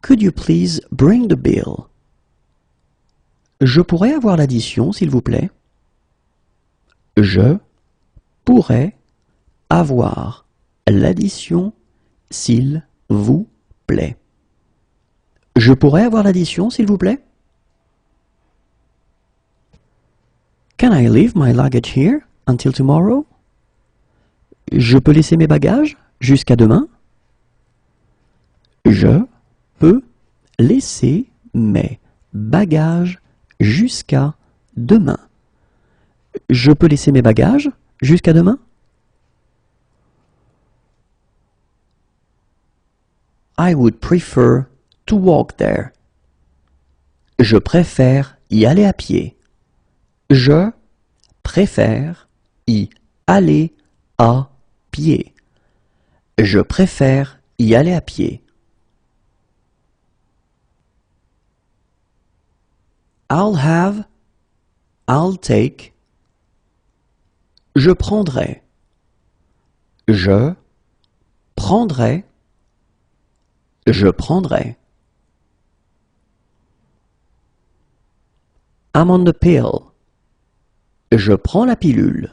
Could you please bring the bill? Je pourrais avoir l'addition, s'il vous plaît? Je pourrais avoir l'addition, s'il vous plaît. Je pourrais avoir l'addition, s'il vous plaît? Can I leave my luggage here until tomorrow? Je peux laisser mes bagages jusqu'à demain? Je peux laisser mes bagages jusqu'à demain. Je peux laisser mes bagages jusqu'à demain? I would prefer to walk there. Je préfère y aller à pied. Je préfère y aller à pied. Je préfère y aller à pied. I'll have, I'll take. Je prendrai. Je prendrai. Je prendrai. I'm on the pill. Je prends la pilule.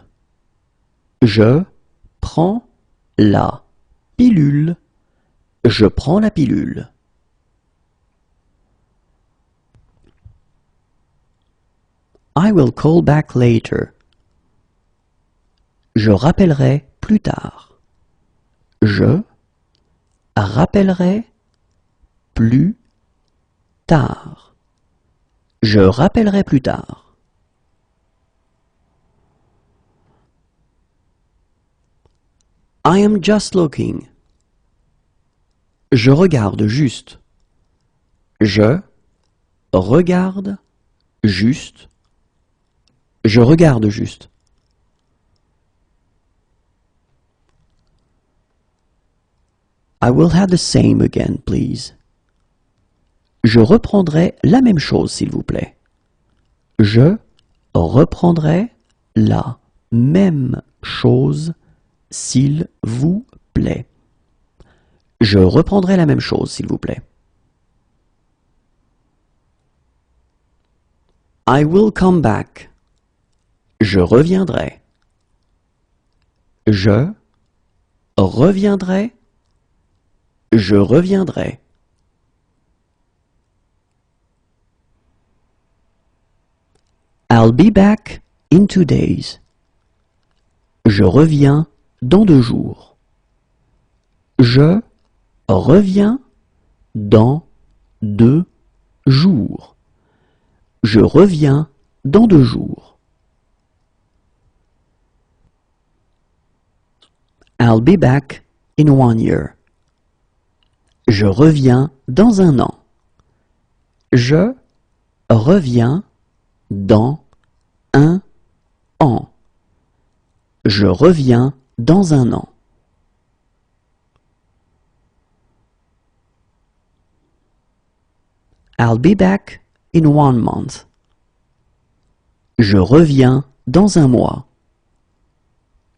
Je prends la pilule. Je prends la pilule. I will call back later. Je rappellerai plus tard. Je rappellerai plus tard. Je rappellerai plus tard. I am just looking. Je regarde juste. Je regarde juste. Je regarde juste. I will have the same again, please. Je reprendrai la même chose, s'il vous plaît. Je reprendrai la même chose, s'il vous plaît. Je reprendrai la même chose, s'il vous plaît. I will come back. Je reviendrai. Je reviendrai. Je reviendrai. I'll be back in 2 days. Je reviens dans 2 jours. Je reviens dans 2 jours. Je reviens dans 2 jours. I'll be back in 1 year. Je reviens dans 1 an. Je reviens dans 1 an. Je reviens dans 1 an. I'll be back in 1 month. Je reviens dans 1 mois.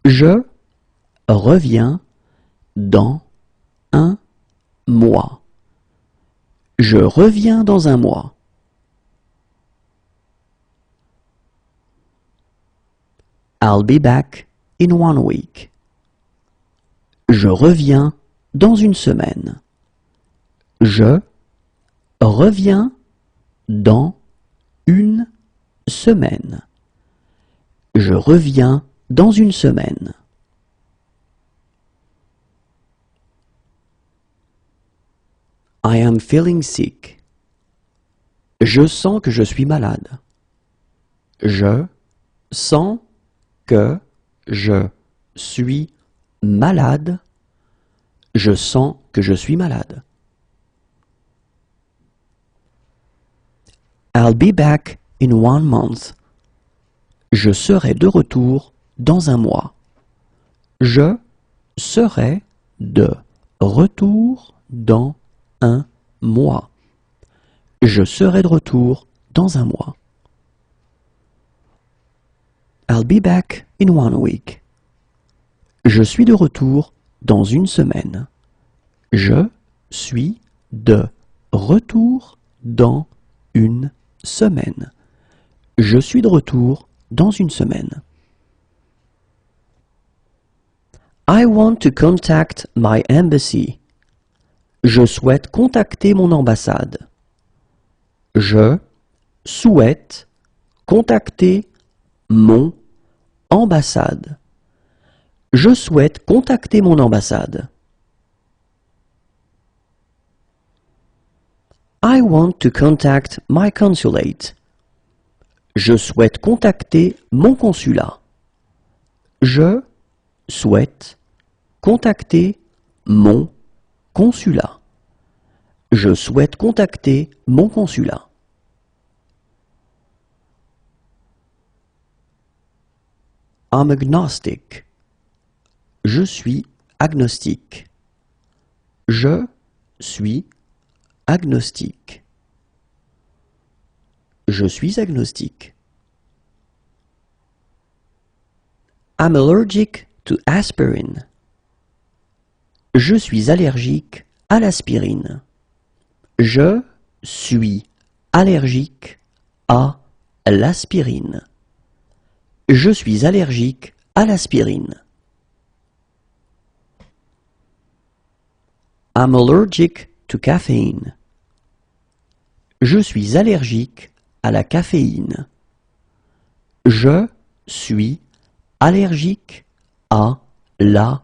Je reviens dans 1 mois. Je reviens dans 1 mois. I'll be back in 1 week. Je reviens dans 1 semaine. Je reviens dans 1 semaine. Je reviens dans 1 semaine. I am feeling sick. Je sens que je suis malade. Je sens que je suis malade. Je sens que je suis malade. I'll be back in 1 month. Je serai de retour dans 1 mois. Je serai de retour dans 1 mois. Je serai de retour dans 1 mois. I'll be back in 1 week. Je suis de retour dans 1 semaine. Je suis de retour dans 1 semaine. Je suis de retour dans 1 semaine. I want to contact my embassy. Je souhaite contacter mon ambassade. Je souhaite contacter mon ambassade. Je souhaite contacter mon ambassade. I want to contact my consulate. Je souhaite contacter mon consulat. Je souhaite contacter mon consulat. Je souhaite contacter mon consulat. I'm agnostic. Je suis agnostique. Je suis agnostique. Je suis agnostique. I'm allergic to aspirin. Je suis allergique à l'aspirine. Je suis allergique à l'aspirine. Je suis allergique à l'aspirine. I'm allergic to caffeine. Je suis allergique à la caféine. Je suis allergique à la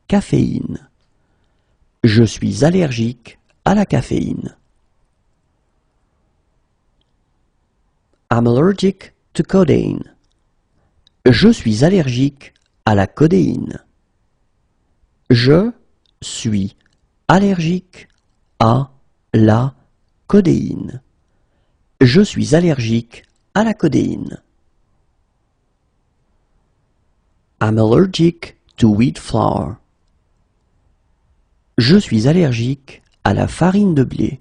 caféine. Je suis allergique à la caféine. I'm allergic to codeine. Je suis allergique à la codéine. Je suis allergique à la codéine. Je suis allergique à la codéine. I'm allergic to wheat flour. Je suis allergique à la farine de blé.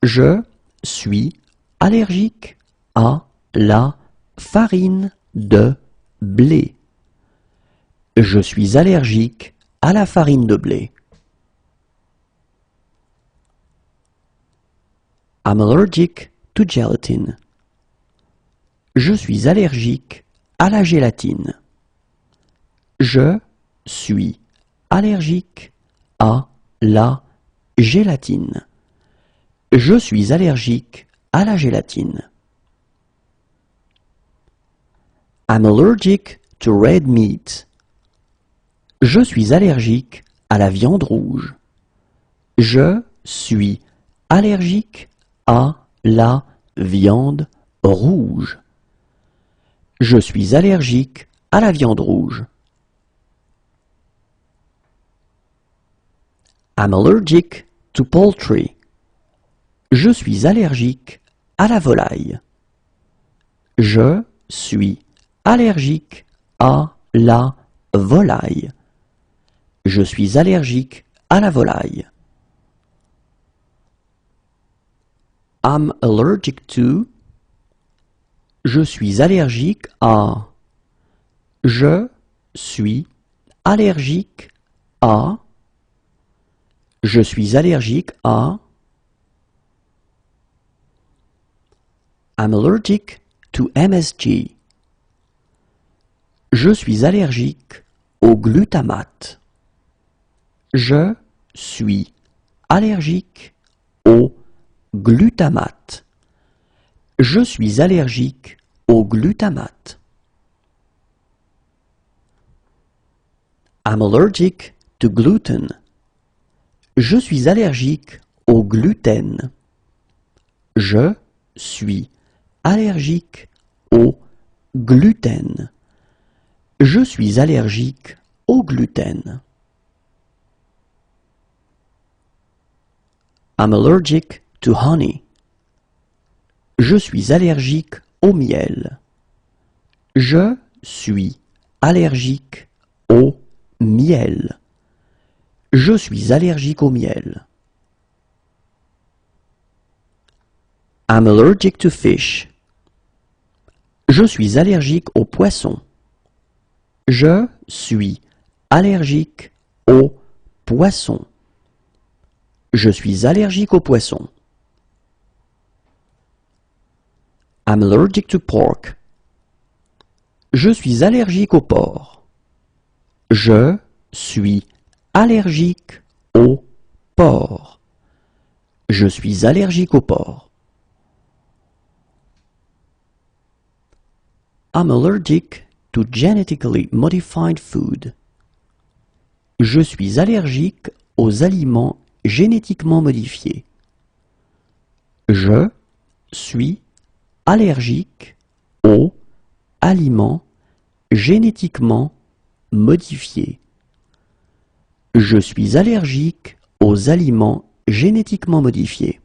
Je suis allergique à la farine de blé. Je suis allergique à la farine de blé. I'm allergic to gelatin. Je suis allergique à la gélatine. Je suis allergique à la gélatine. Je suis allergique à la gélatine. I'm allergic to red meat. Je suis allergique à la viande rouge. Je suis allergique à la viande rouge. Je suis allergique à la viande rouge. I'm allergic to poultry. Je suis allergique à la volaille. Je suis allergique à la volaille. Je suis allergique à la volaille. I'm allergic to. Je suis allergique à. Je suis allergique à. Je suis allergique à. I'm allergic to MSG. Je suis allergique au glutamate. Je suis allergique au glutamate. Je suis allergique au glutamate. I'm allergic to gluten. Je suis allergique au gluten. Je suis allergique au gluten. Je suis allergique au gluten. I'm allergic to honey. Je suis allergique au miel. Je suis allergique au miel. Je suis allergique au miel. I'm allergic to fish. Je suis allergique aux poissons. Je suis allergique aux poissons. Je suis allergique aux poissons. I'm allergic to pork. Je suis allergique au porc. Je suis allergique au porc. Je suis allergique au porc. I'm allergic to genetically modified food. Je suis allergique aux aliments génétiquement modifiés. Je suis allergique aux aliments génétiquement modifiés. Je suis allergique aux aliments génétiquement modifiés.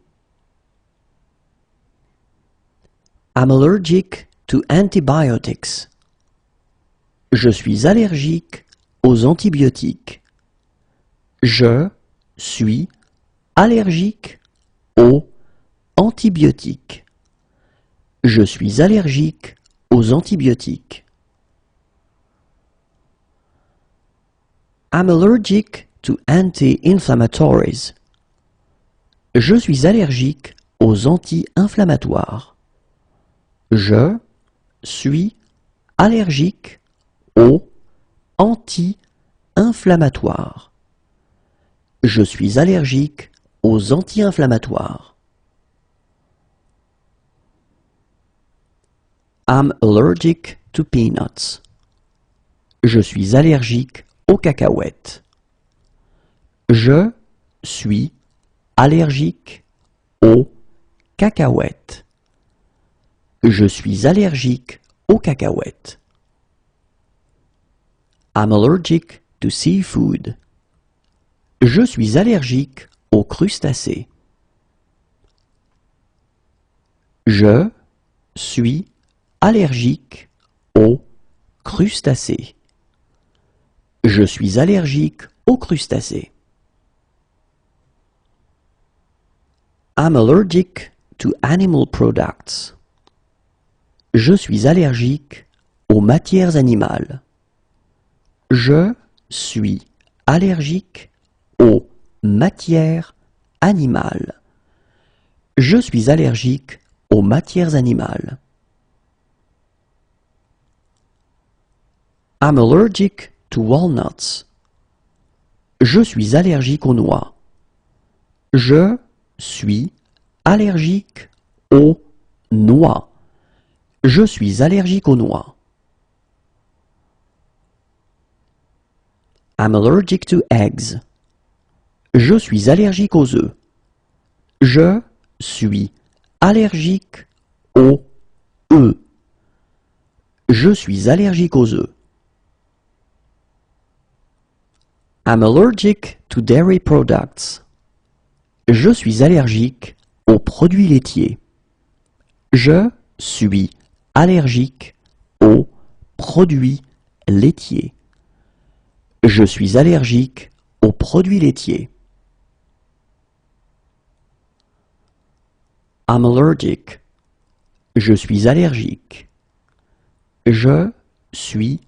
I'm allergic to antibiotics. Je suis allergique aux antibiotiques. Je suis allergique aux antibiotiques. Je suis allergique aux antibiotiques. I'm allergic to anti-inflammatories. Je suis allergique aux anti-inflammatoires. Je suis allergique aux anti-inflammatoires. Je suis allergique aux anti-inflammatoires. I'm allergic to peanuts. Je suis allergique aux cacahuètes. Je suis allergique aux cacahuètes. Je suis allergique aux cacahuètes. I'm allergic to seafood. Je suis allergique aux crustacés. Je suis allergique aux crustacés. Je suis allergique aux crustacés. I'm allergic to animal products. Je suis allergique aux matières animales. Je suis allergique aux matières animales. Je suis allergique aux matières animales. I'm allergic to walnuts. Je suis allergique aux noix. Je suis allergique aux noix. Je suis allergique aux noix. I'm allergic to eggs. Je suis allergique aux œufs. Je suis allergique aux œufs. Je suis allergique aux œufs. I'm allergic to dairy products. Je suis allergique aux produits laitiers. Je suis allergique aux produits laitiers. Je suis allergique aux produits laitiers. I'm allergic. Je suis allergique. Je suis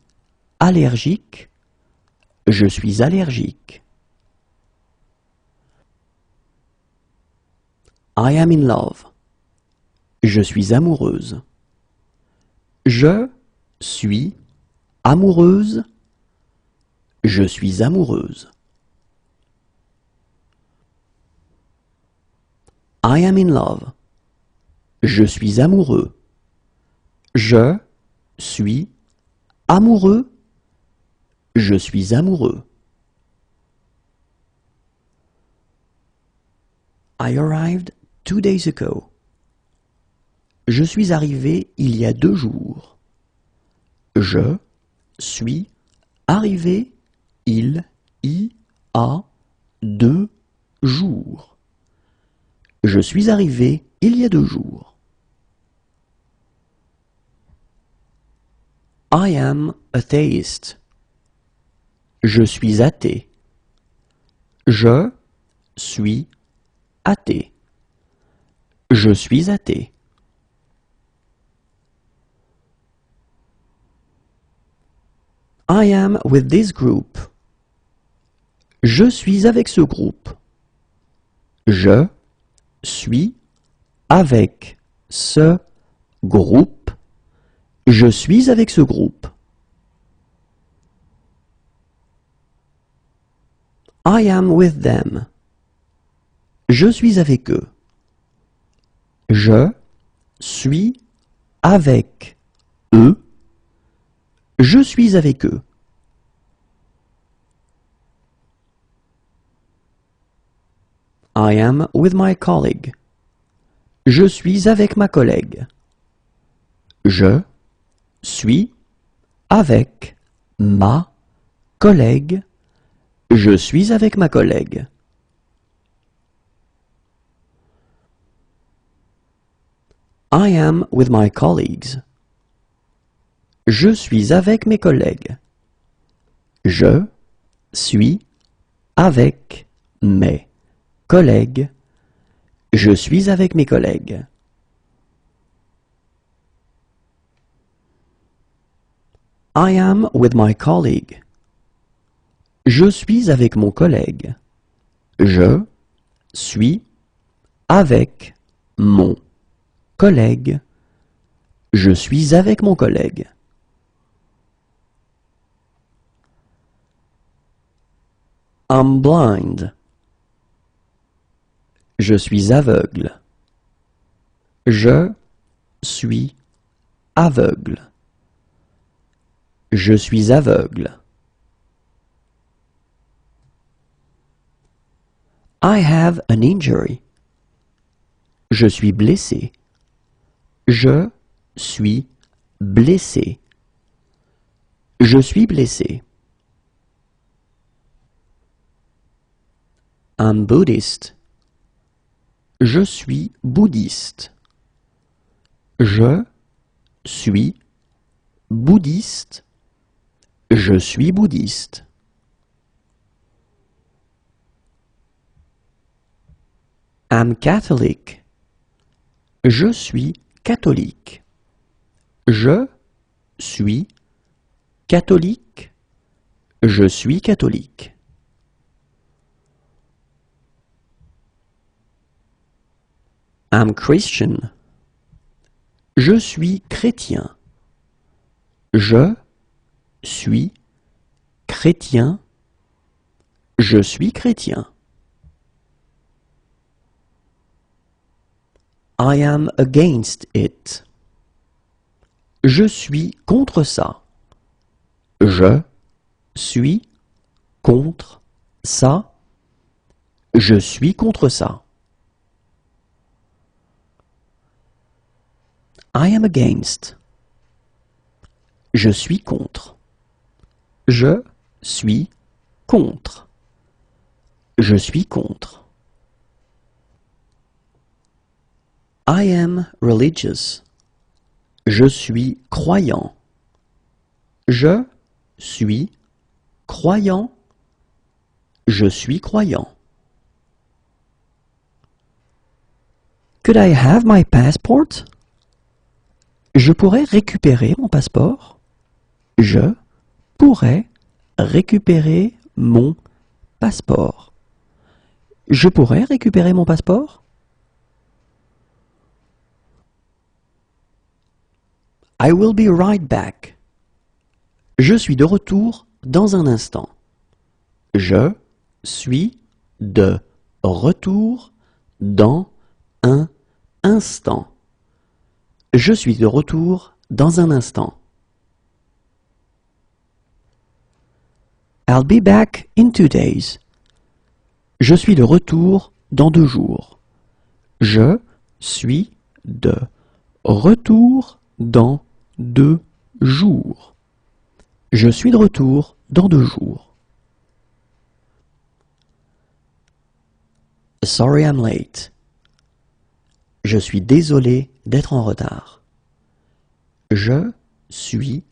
allergique. Je suis allergique. I am in love. Je suis amoureuse. Je suis amoureuse. Je suis amoureuse. I am in love. Je suis amoureux. Je suis amoureux. Je suis amoureux. I arrived 2 days ago. Je suis arrivé il y a 2 jours. Je suis arrivé il y a 2 jours. Je suis arrivé il y a 2 jours. I am atheist. Je suis athée. Je suis athée. Je suis athée. I am with this group. Je suis avec ce groupe. Je suis avec ce groupe. Je suis avec ce groupe. I am with them. Je suis avec eux. Je suis avec eux. Je suis avec eux. I am with my colleague. Je suis avec ma collègue. Je suis avec ma collègue. Je suis avec ma collègue. I am with my colleagues. Je suis avec mes collègues. Je suis avec mes collègues. Je suis avec mes collègues. I am with my colleague. Je suis avec mon collègue. Je suis avec mon collègue. Je suis avec mon collègue. I'm blind. Je suis aveugle. Je suis aveugle. Je suis aveugle. I have an injury. Je suis blessé. Je suis blessé. Je suis blessé. I'm Buddhist. Je suis bouddhiste. Je suis bouddhiste. Je suis bouddhiste. I'm Catholic. Je suis catholique. Je suis catholique. Je suis catholique. I'm Christian. Je suis chrétien. Je suis chrétien. Je suis chrétien. I am against it. Je suis contre ça. Je suis contre ça. Je suis contre ça. I am against. Je suis contre. Je suis contre. Je suis contre. I am religious. Je suis croyant. Je suis croyant. Je suis croyant. Could I have my passport? Je pourrais récupérer mon passeport? Je pourrais récupérer mon passeport. Je pourrais récupérer mon passeport? I will be right back. Je suis de retour dans un instant. Je suis de retour dans un instant. Je suis de retour dans un instant. I'll be back in 2 days. Je suis de retour dans 2 jours. Je suis de retour dans 2 jours. Je suis de retour dans 2 jours. Sorry I'm late. Je suis désolé d'être en retard. Je suis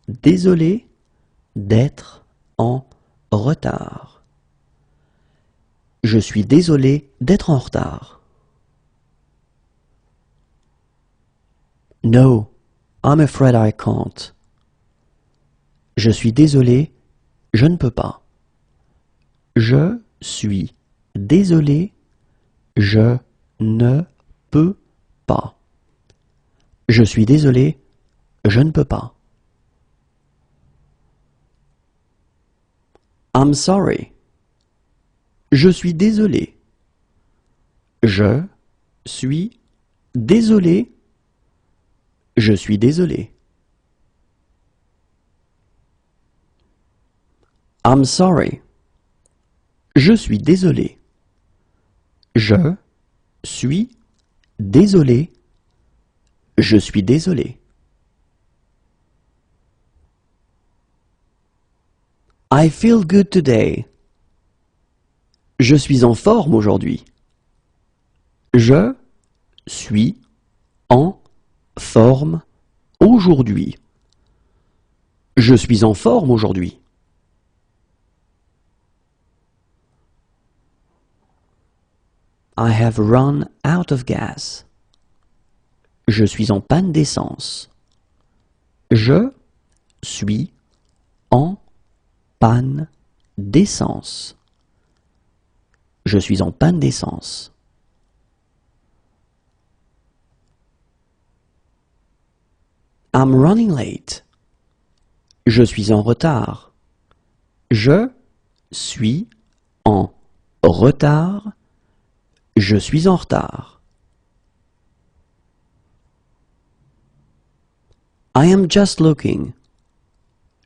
désolé d'être en retard. Je suis désolé d'être en retard. No, I'm afraid I can't. Je suis désolé, je ne peux pas. Je suis désolé, je ne peux pas. Je suis désolé, je ne peux pas. I'm sorry. Je suis désolé. Je suis désolé. Je suis désolé. I'm sorry. Je suis désolé. Je suis désolé. Je suis désolé. I feel good today. Je suis en forme aujourd'hui. Je suis en forme aujourd'hui. Je suis en forme aujourd'hui. I have run out of gas. Je suis en panne d'essence. Je suis en panne d'essence. Je suis en panne d'essence. I'm running late. Je suis en retard. Je suis en retard. Je suis en retard. I am just looking.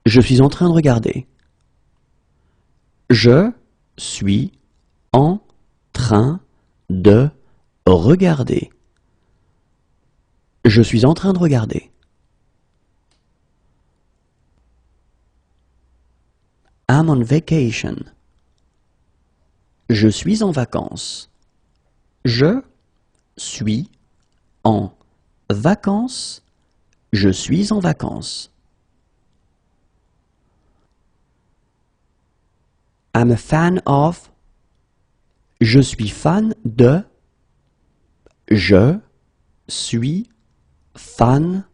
Je suis en train de regarder. Je suis en train de regarder. Je suis en train de regarder. I'm on vacation. Je suis en vacances. Je suis en vacances. Je suis en vacances. I'm a fan of. Je suis fan de. Je suis fan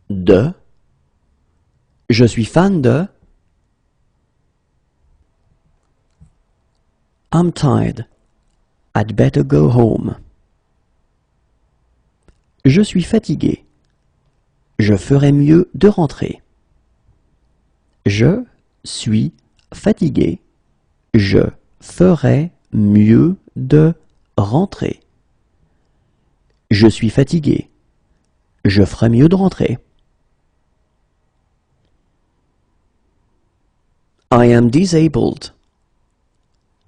de. Je suis fan de. I'm tired. I'd better go home. Je suis fatigué. Je ferais mieux de rentrer. Je suis fatigué. Je ferais mieux de rentrer. Je suis fatigué. Je ferais mieux de rentrer. I am disabled.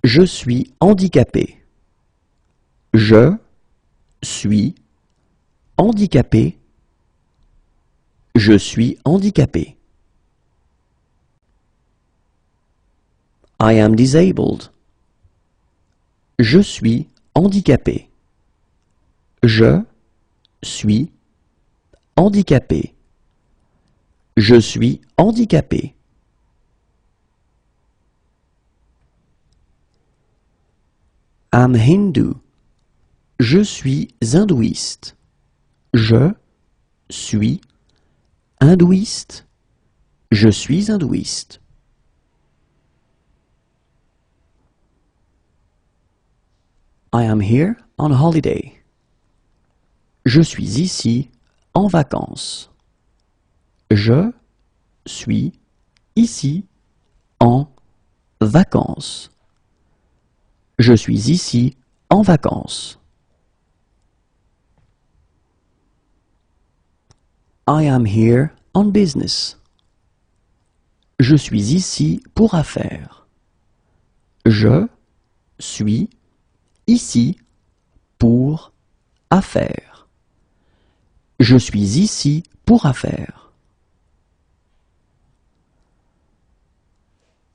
Je suis handicapé. Je suis handicapé. Je suis handicapé. I am disabled. Je suis handicapé. Je suis handicapé. Je suis handicapé. I'm Hindu. Je suis hindouiste. Je suis hindouiste. Je suis hindouiste. I am here on holiday. Je suis ici en vacances. Je suis ici en vacances. Je suis ici en vacances. I am here on business. Je suis ici pour affaires. Je suis ici pour affaires. Je suis ici pour affaires.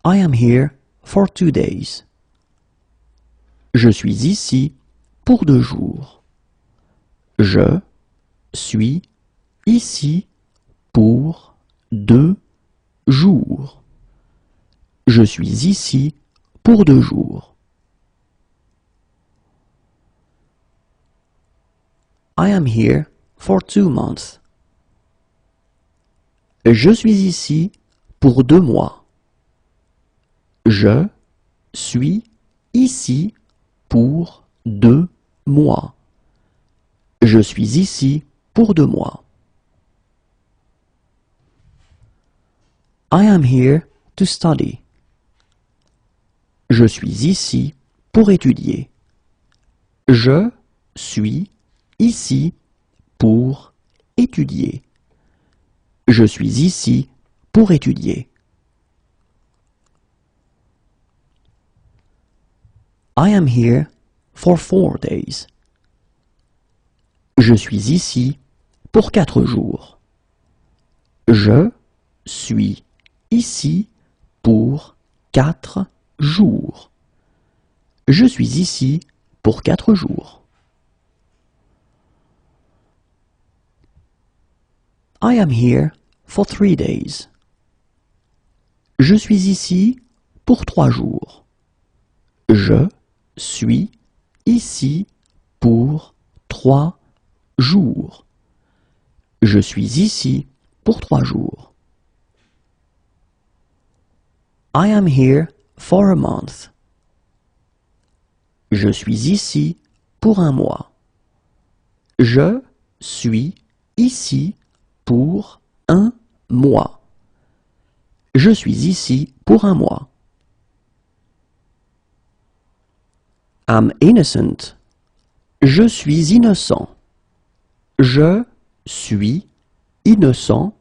I am here for 2 days. Je suis ici pour 2 jours. Je suis ici pour 2 jours. Je suis ici pour 2 jours. I am here for 2 months. Je suis ici pour 2 mois. Je suis ici pour 2 mois. Je suis ici pour 2 mois. I am here to study. Je suis ici pour étudier. Je suis ici pour étudier. Je suis ici pour étudier. I am here for 4 days. Je suis ici pour 4 jours. Je suis ici pour 4 jours. Je suis ici pour 4 jours. I am here for 3 days. Je suis ici pour 3 jours. Je suis ici pour 3 jours. Je suis ici pour 3 jours. I am here for a month. Je suis ici pour un mois. Je suis ici pour un mois. Je suis ici pour un mois. I'm innocent. Je suis innocent. Je suis innocent.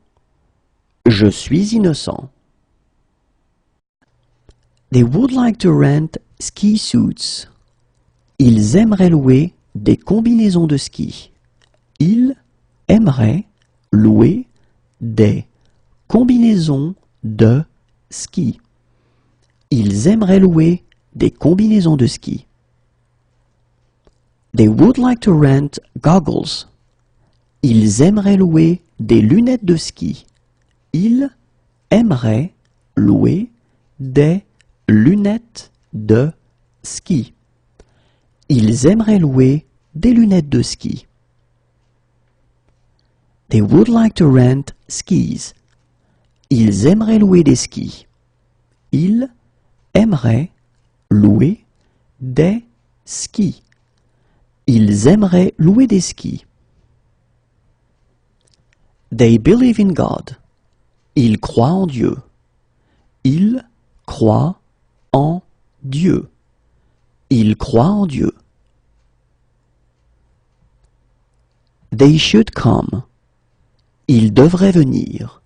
Je suis innocent. They would like to rent ski suits. Ils aimeraient louer des combinaisons de ski. Ils aimeraient louer des combinaisons de ski. Ils aimeraient louer des combinaisons de ski. They would like to rent goggles. Ils aimeraient louer des lunettes de ski. Ils aimeraient louer des lunettes de ski. Ils aimeraient louer des lunettes de ski. They would like to rent skis. Ils aimeraient louer des skis. Ils aimeraient louer des skis. Ils aimeraient louer des skis. They believe in God. Ils croient en Dieu. Ils croient en Dieu. Ils croient en Dieu. They should come. Ils devraient venir.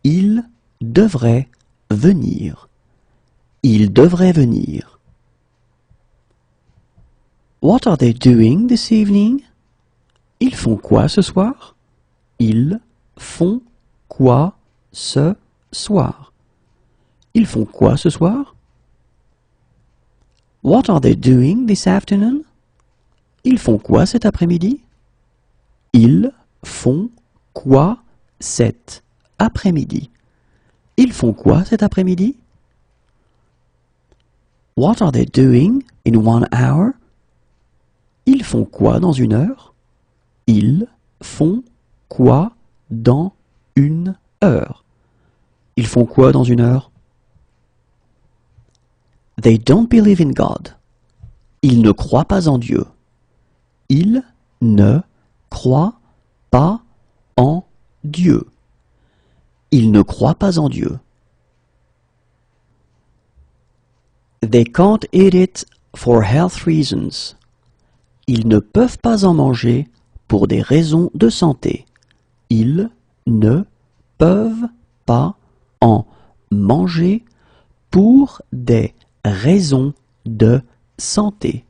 Ils devraient venir. Ils devraient venir. What are they doing this evening? Ils font quoi ce soir? Ils font quoi ce soir? Ils font quoi ce soir? What are they doing this afternoon? Ils font quoi cet après-midi? Ils font quoi cet après-midi? Ils font quoi cet après-midi? What are they doing in 1 hour? Ils font quoi dans 1 heure? Ils font quoi dans 1 heure? Ils font quoi dans 1 heure? They don't believe in God. Ils ne croient pas en Dieu. Ils ne croient pas en Dieu. Ils ne croient pas en Dieu. They can't eat it for health reasons. Ils ne peuvent pas en manger pour des raisons de santé. Ils ne peuvent pas en manger pour des raisons de santé.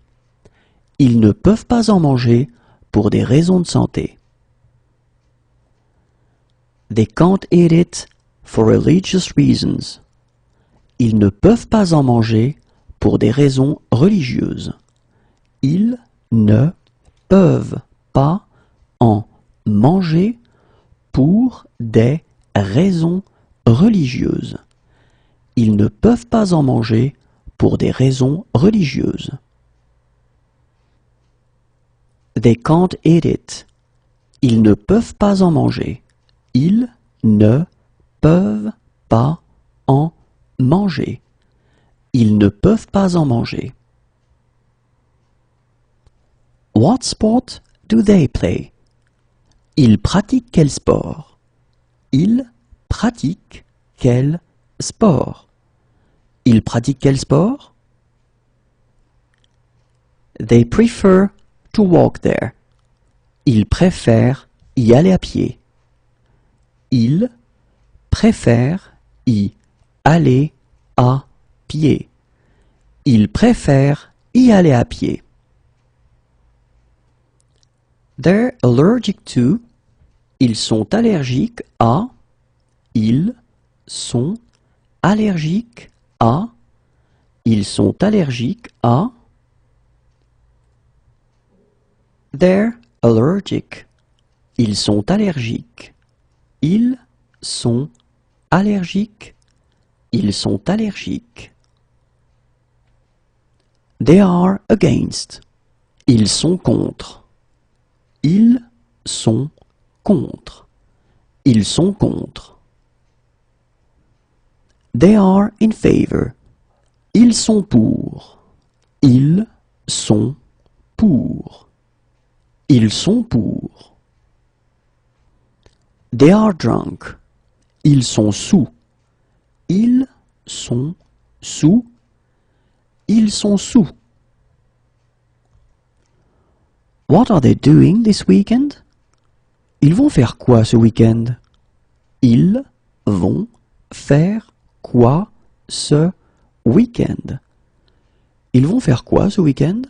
Ils ne peuvent pas en manger pour des raisons de santé. They can't eat it for religious reasons. Ils ne peuvent pas en manger pour des raisons religieuses. Ils ne peuvent pas en manger pour des raisons religieuses. Ils ne peuvent pas en manger pour des raisons religieuses. They can't eat it. Ils ne peuvent pas en manger. Ils ne peuvent pas en manger. Ils ne peuvent pas en manger. What sport do they play? Ils pratiquent quel sport? Ils pratiquent quel sport? Ils pratiquent quel sport? They prefer to walk there. Il préfère y aller à pied. Il préfère y aller à pied. Il préfère y aller à pied. They're allergic to. Ils sont allergiques à. Ils sont allergiques à. Ils sont allergiques à. They're allergic. Ils sont allergiques. Ils sont allergiques. Ils sont allergiques. They are against. Ils sont contre. Ils sont contre. Ils sont contre. They are in favor. Ils sont pour. Ils sont pour. Ils sont pour. They are drunk. Ils sont sous. Ils sont sous. Ils sont sous. What are they doing this weekend? Ils vont faire quoi ce week-end? Ils vont faire quoi ce week-end? Ils vont faire quoi ce week-end?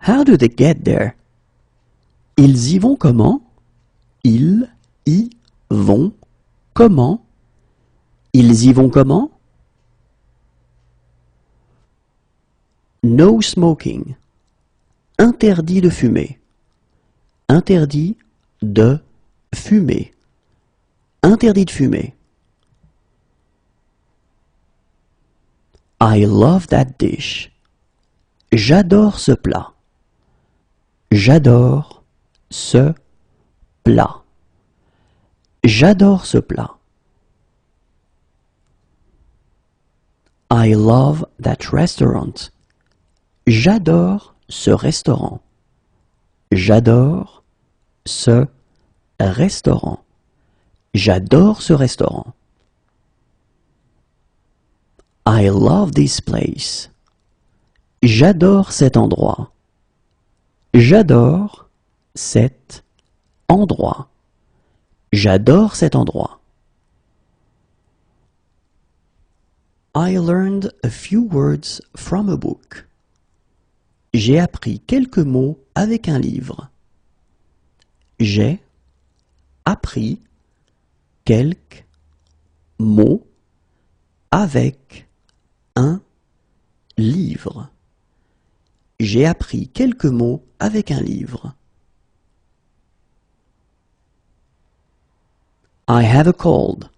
How do they get there? Ils y vont comment? Ils y vont comment? Ils y vont comment? No smoking. Interdit de fumer. Interdit de fumer. Interdit de fumer. I love that dish. J'adore ce plat. J'adore ce plat. J'adore ce plat. I love that restaurant. J'adore ce restaurant. J'adore ce restaurant. J'adore ce restaurant. I love this place. J'adore cet endroit. J'adore cet endroit. J'adore cet endroit. I learned a few words from a book. J'ai appris quelques mots avec un livre. J'ai appris quelques mots avec un livre. J'ai appris quelques mots avec un livre. I have a cold.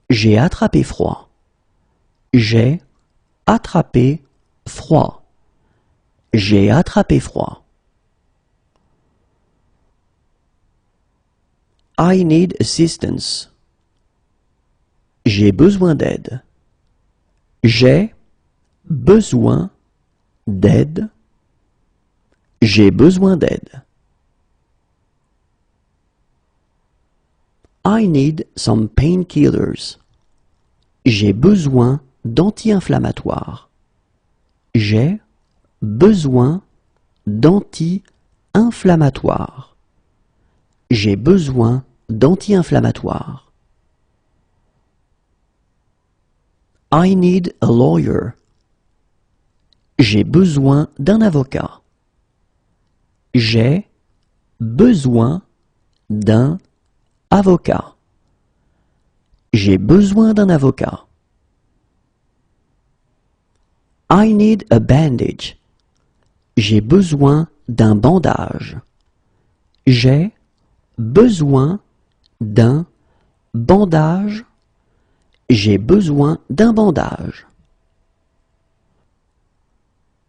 J'ai attrapé froid. J'ai attrapé froid. J'ai attrapé froid. I need assistance. J'ai besoin d'aide. J'ai besoin d'aide. J'ai besoin d'aide. I need some painkillers. J'ai besoin d'anti-inflammatoires. J'ai besoin d'anti-inflammatoires. J'ai besoin d'anti-inflammatoires. I need a lawyer. J'ai besoin d'un avocat. J'ai besoin d'un avocat. J'ai besoin d'un avocat. I need a bandage. J'ai besoin d'un bandage. J'ai besoin d'un bandage. J'ai besoin d'un bandage.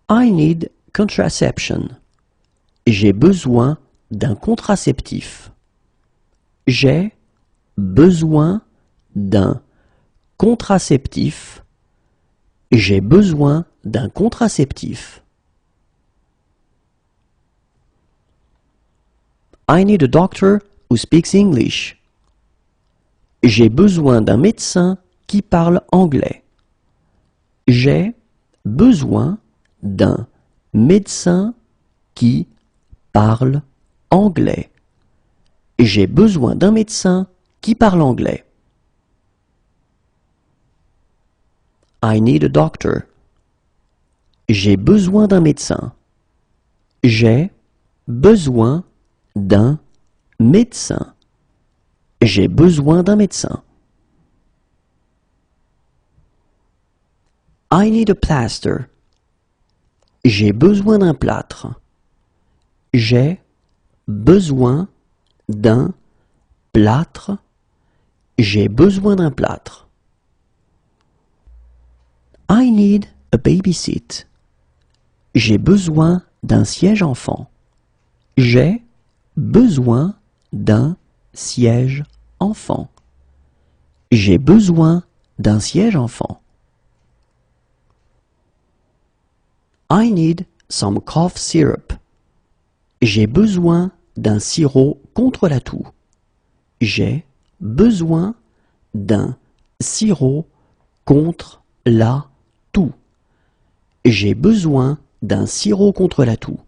I need contraception. J'ai besoin d'un contraceptif. J'ai besoin d'un contraceptif. J'ai besoin d'un contraceptif. I need a doctor who speaks English. J'ai besoin d'un médecin qui parle anglais. J'ai besoin d'un médecin qui parle anglais. J'ai besoin d'un médecin qui parle anglais. I need a doctor. J'ai besoin d'un médecin. J'ai besoin d'un médecin. J'ai besoin d'un médecin. I need a plaster. J'ai besoin d'un plâtre. J'ai besoin d'un plâtre. J'ai besoin d'un plâtre. I need a baby seat. J'ai besoin d'un siège enfant. J'ai besoin d'un siège enfant. J'ai besoin d'un siège enfant. I need some cough syrup. J'ai besoin d'un sirop contre la toux. J'ai besoin d'un sirop contre la toux. J'ai besoin d'un sirop contre la toux.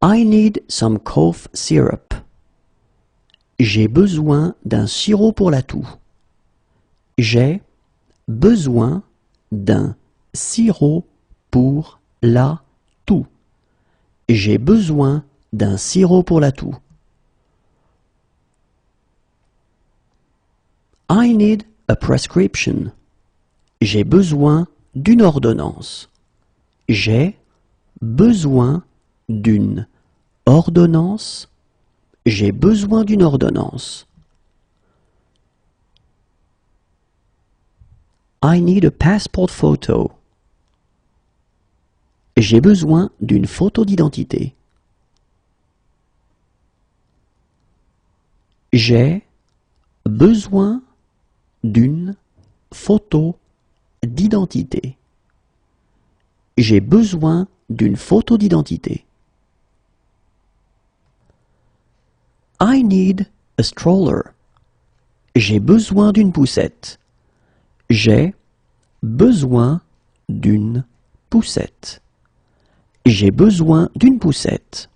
I need some cough syrup. J'ai besoin d'un sirop pour la toux. J'ai besoin d'un sirop pour la toux. J'ai besoin d'un sirop pour la toux. I need a prescription. J'ai besoin d'une ordonnance. J'ai besoin d'une ordonnance. J'ai besoin d'une ordonnance. I need a passport photo. J'ai besoin d'une photo d'identité. J'ai besoin d'une photo d'identité. J'ai besoin d'une photo d'identité. I need a stroller. J'ai besoin d'une poussette. J'ai besoin d'une poussette. J'ai besoin d'une poussette.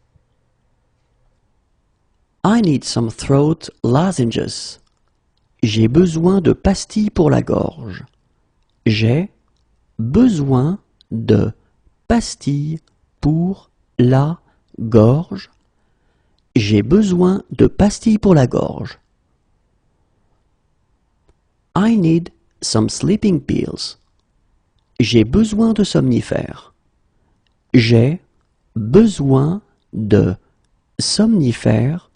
I need some throat lozenges. J'ai besoin de pastilles pour la gorge. J'ai besoin de pastilles pour la gorge. J'ai besoin de pastilles pour la gorge. I need some sleeping pills. J'ai besoin de somnifères. J'ai besoin de somnifères.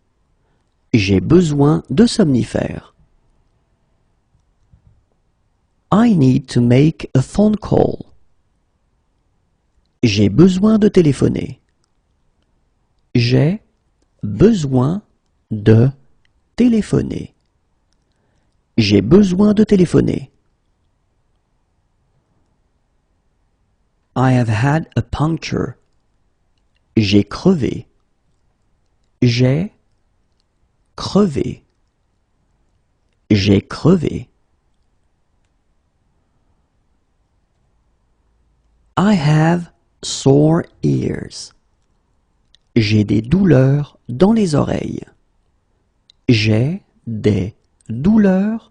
J'ai besoin de somnifères. I need to make a phone call. J'ai besoin de téléphoner. J'ai besoin de téléphoner. J'ai besoin de téléphoner. I have had a puncture. J'ai crevé. J'ai crevé. J'ai crevé. I have sore ears. J'ai des douleurs dans les oreilles. J'ai des douleurs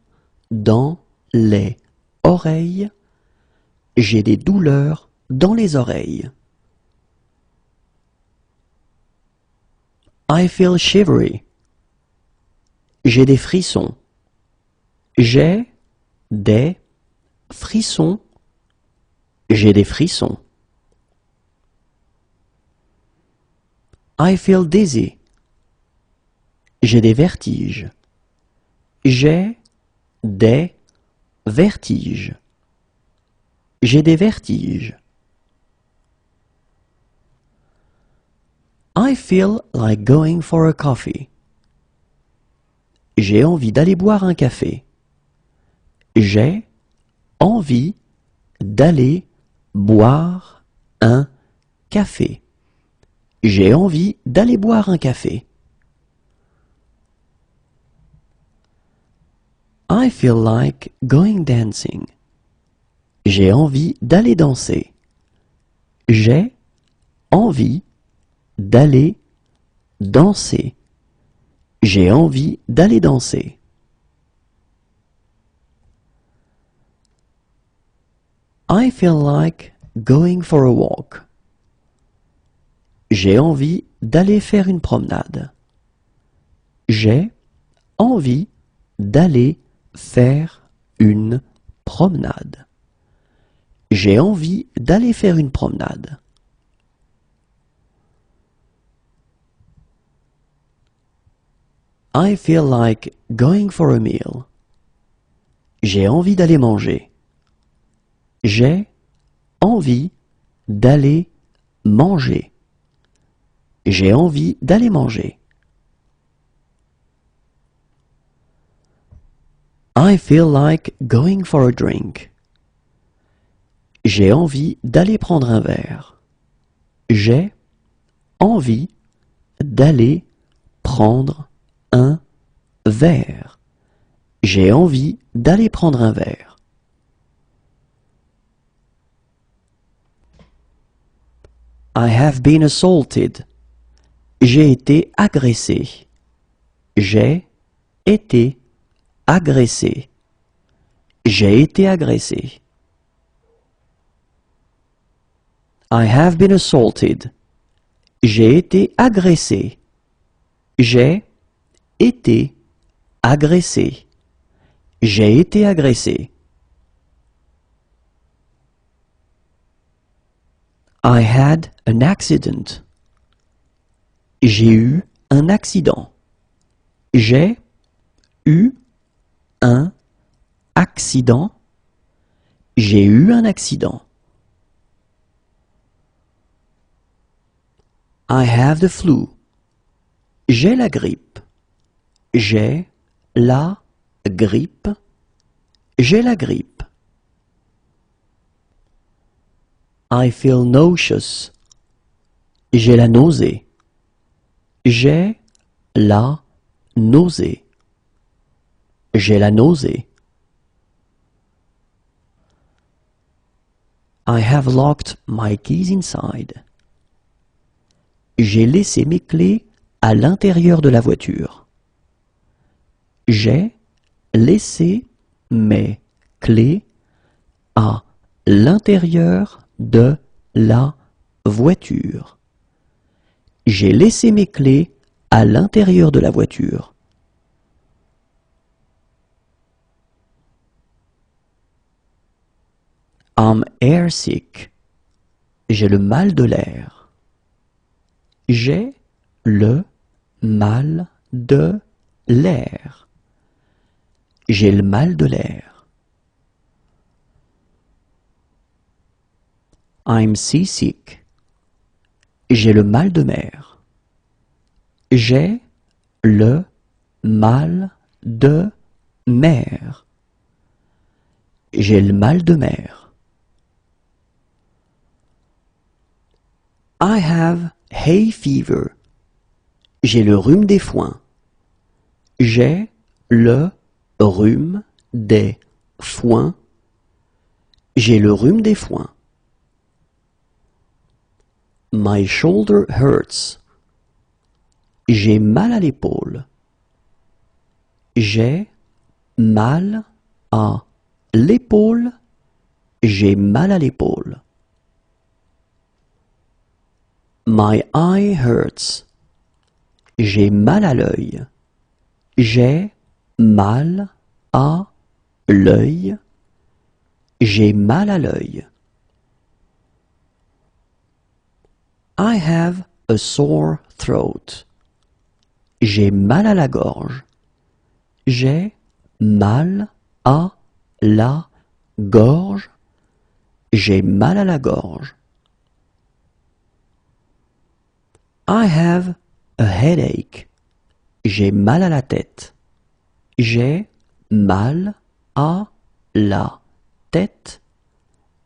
dans les oreilles. J'ai des douleurs dans les oreilles. I feel shivery. J'ai des frissons. J'ai des frissons. J'ai des frissons. I feel dizzy. J'ai des vertiges. J'ai des vertiges. J'ai des vertiges. I feel like going for a coffee. J'ai envie d'aller boire un café. J'ai envie d'aller boire un café. J'ai envie d'aller boire un café. I feel like going dancing. J'ai envie d'aller danser. J'ai envie d'aller danser. J'ai envie d'aller danser. I feel like going for a walk. J'ai envie d'aller faire une promenade. J'ai envie d'aller faire une promenade. J'ai envie d'aller faire une promenade. I feel like going for a meal. J'ai envie d'aller manger. J'ai envie d'aller manger. J'ai envie d'aller manger. I feel like going for a drink. J'ai envie d'aller prendre un verre. J'ai envie d'aller prendre un verre. J'ai envie d'aller prendre un verre. I have been assaulted. J'ai été agressé. J'ai été agressé. J'ai été agressé. I have been assaulted. J'ai été agressé. J'ai été agressé. J'ai été agressé. I had an accident. J'ai eu un accident. J'ai eu un accident. J'ai eu un accident. I have the flu. J'ai la grippe. J'ai la grippe. J'ai la grippe. I feel nauseous. J'ai la nausée. J'ai la nausée. J'ai la nausée. I have locked my keys inside. J'ai laissé mes clés à l'intérieur de la voiture. J'ai laissé mes clés à l'intérieur de la voiture. J'ai laissé mes clés à l'intérieur de la voiture. I'm airsick. J'ai le mal de l'air. J'ai le mal de l'air. J'ai le mal de l'air. I'm seasick. J'ai le mal de mer. J'ai le mal de mer. J'ai le mal de mer. I have hay fever. J'ai le rhume des foins. J'ai le rhume des foins. J'ai le rhume des foins. My shoulder hurts. J'ai mal à l'épaule. J'ai mal à l'épaule. J'ai mal à l'épaule. My eye hurts. J'ai mal à l'œil. J'ai mal à l'œil. J'ai mal à l'œil. I have a sore throat. J'ai mal à la gorge. J'ai mal à la gorge. J'ai mal à la gorge. I have a headache. J'ai mal à la tête. J'ai mal à la tête.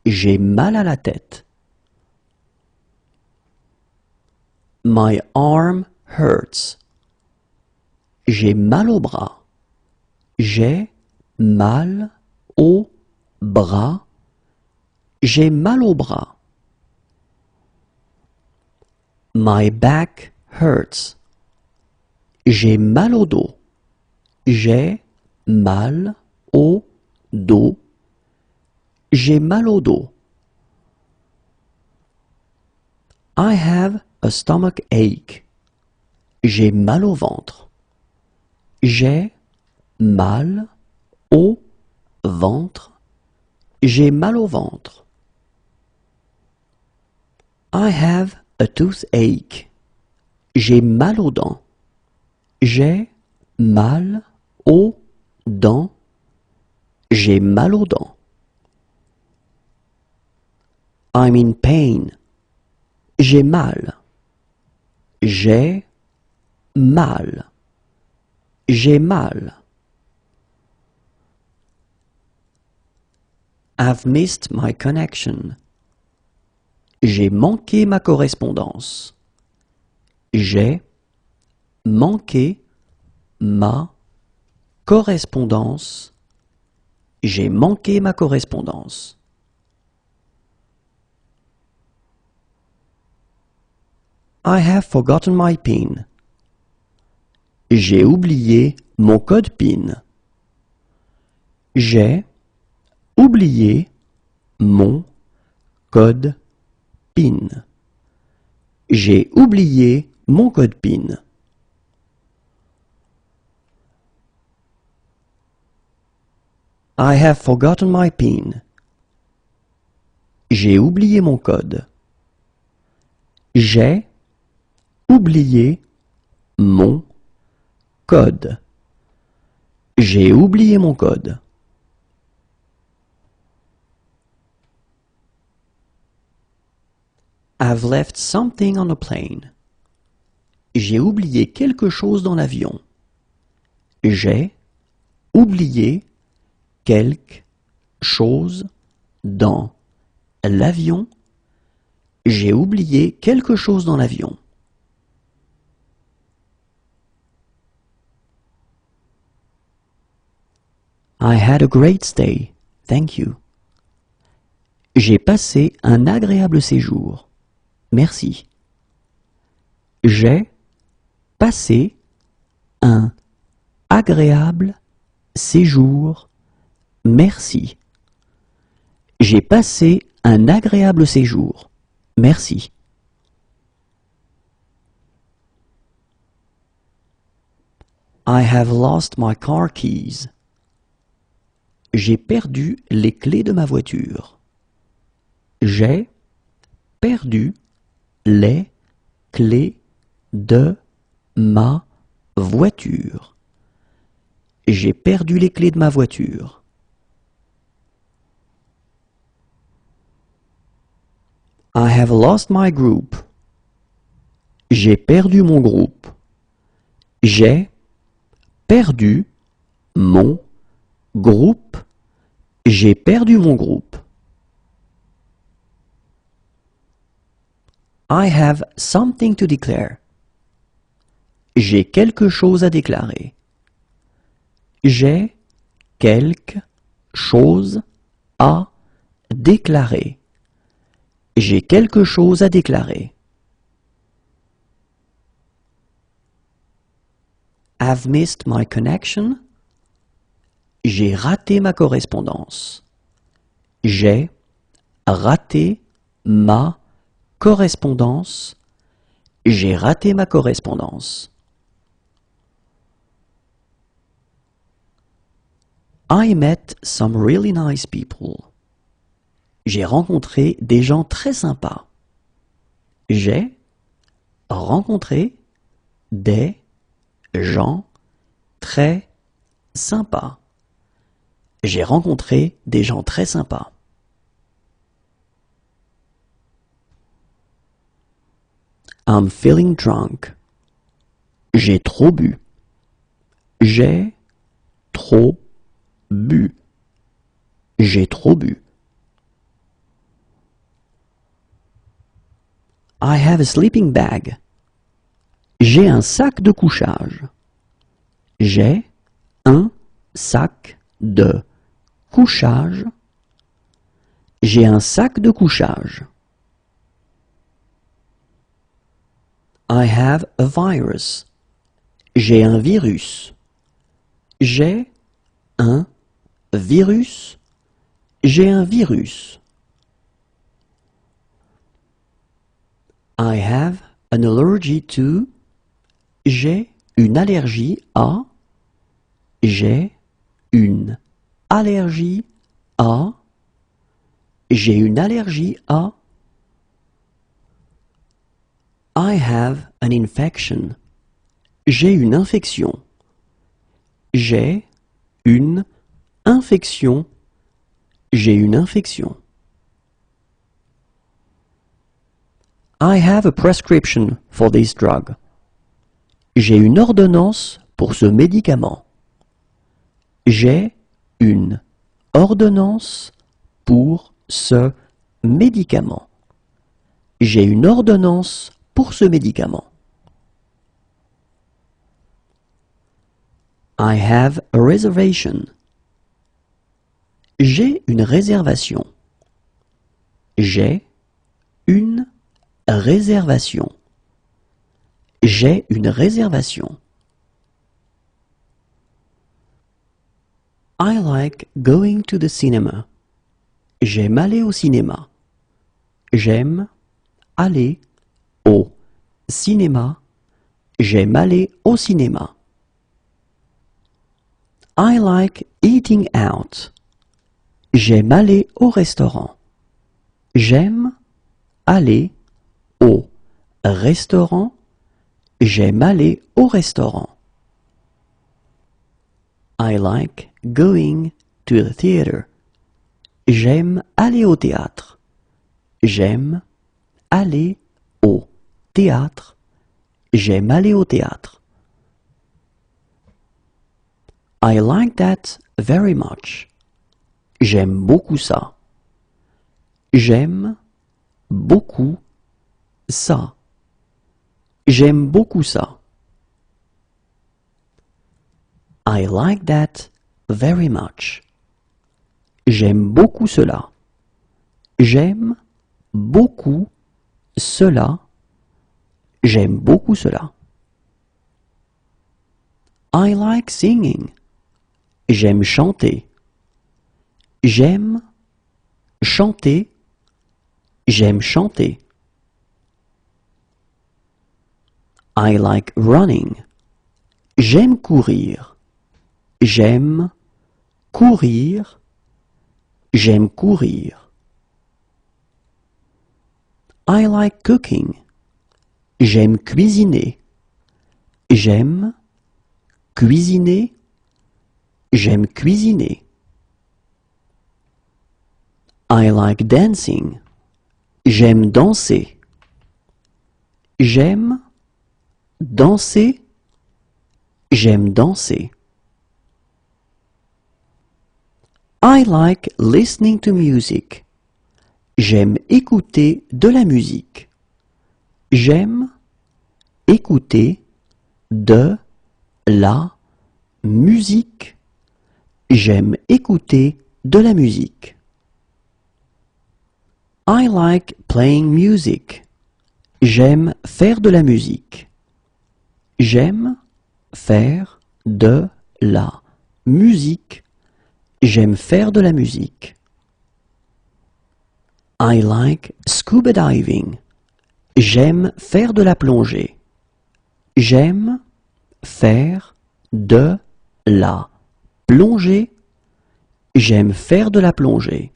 J'ai mal à la tête. My arm hurts. J'ai mal au bras. J'ai mal au bras. J'ai mal au bras. My back hurts. J'ai mal au dos. J'ai mal au dos. J'ai mal au dos. I have a stomach ache. J'ai mal au ventre. J'ai mal au ventre. J'ai mal au ventre. I have a toothache. J'ai mal aux dents. J'ai mal aux dents. J'ai mal aux dents. I'm in pain. J'ai mal. J'ai mal. J'ai mal. I've missed my connection. J'ai manqué ma correspondance. J'ai manqué ma correspondance. J'ai manqué ma correspondance. I have forgotten my PIN. J'ai oublié mon code PIN. J'ai oublié mon code PIN. J'ai oublié mon code PIN. I have forgotten my PIN. J'ai oublié mon code. J'ai oublié mon code. J'ai oublié mon code. I've left something on a plane. J'ai oublié quelque chose dans l'avion. J'ai oublié quelque chose dans l'avion. J'ai oublié quelque chose dans l'avion. I had a great stay. Thank you. J'ai passé un agréable séjour. Merci. J'ai passé un agréable séjour. Merci. J'ai passé un agréable séjour. Merci. I have lost my car keys. J'ai perdu les clés de ma voiture. J'ai perdu les clés de ma voiture. J'ai perdu les clés de ma voiture. I have lost my group. J'ai perdu mon groupe. J'ai perdu mon groupe. J'ai perdu mon groupe. I have something to declare. J'ai quelque chose à déclarer. J'ai quelque chose à déclarer. J'ai quelque chose à déclarer. I've missed my connection. J'ai raté ma correspondance. J'ai raté ma correspondance. J'ai raté ma correspondance. I met some really nice people. J'ai rencontré des gens très sympas. J'ai rencontré des gens très sympas. J'ai rencontré des gens très sympas. I'm feeling drunk. J'ai trop bu. J'ai trop bu. J'ai trop bu. I have a sleeping bag. J'ai un sac de couchage. J'ai un sac de couchage. J'ai un sac de couchage. I have a virus. J'ai un virus. J'ai un virus. J'ai un virus. I have an allergy to. J'ai une allergie à. J'ai une allergie à. J'ai une allergie à. I have an infection. J'ai une infection. J'ai une infection. J'ai une infection. I have a prescription for this drug. J'ai une ordonnance pour ce médicament. J'ai une ordonnance pour ce médicament. J'ai une ordonnance pour ce médicament. I have a reservation. J'ai une réservation. J'ai une réservation. J'ai une réservation. I like going to the cinema. J'aime aller au cinéma. J'aime aller au cinéma. J'aime aller au cinéma. I like eating out. J'aime aller au restaurant. J'aime aller au restaurant. J'aime aller au restaurant. I like going to the theater. J'aime aller au théâtre. J'aime aller au théâtre. J'aime aller au théâtre. I like that very much. J'aime beaucoup ça. J'aime beaucoup ça. J'aime beaucoup ça. I like that very much. J'aime beaucoup cela. J'aime beaucoup cela. J'aime beaucoup cela. I like singing. J'aime chanter. J'aime chanter. J'aime chanter. I like running. J'aime courir. J'aime courir. J'aime courir. I like cooking. J'aime cuisiner. J'aime cuisiner. J'aime cuisiner. I like dancing. J'aime danser. J'aime danser. J'aime danser. I like listening to music. J'aime écouter de la musique. J'aime écouter de la musique. J'aime écouter de la musique. I like playing music. J'aime faire de la musique. J'aime faire de la musique. J'aime faire de la musique. I like scuba diving. J'aime faire de la plongée. J'aime faire de la plongée. J'aime faire de la plongée.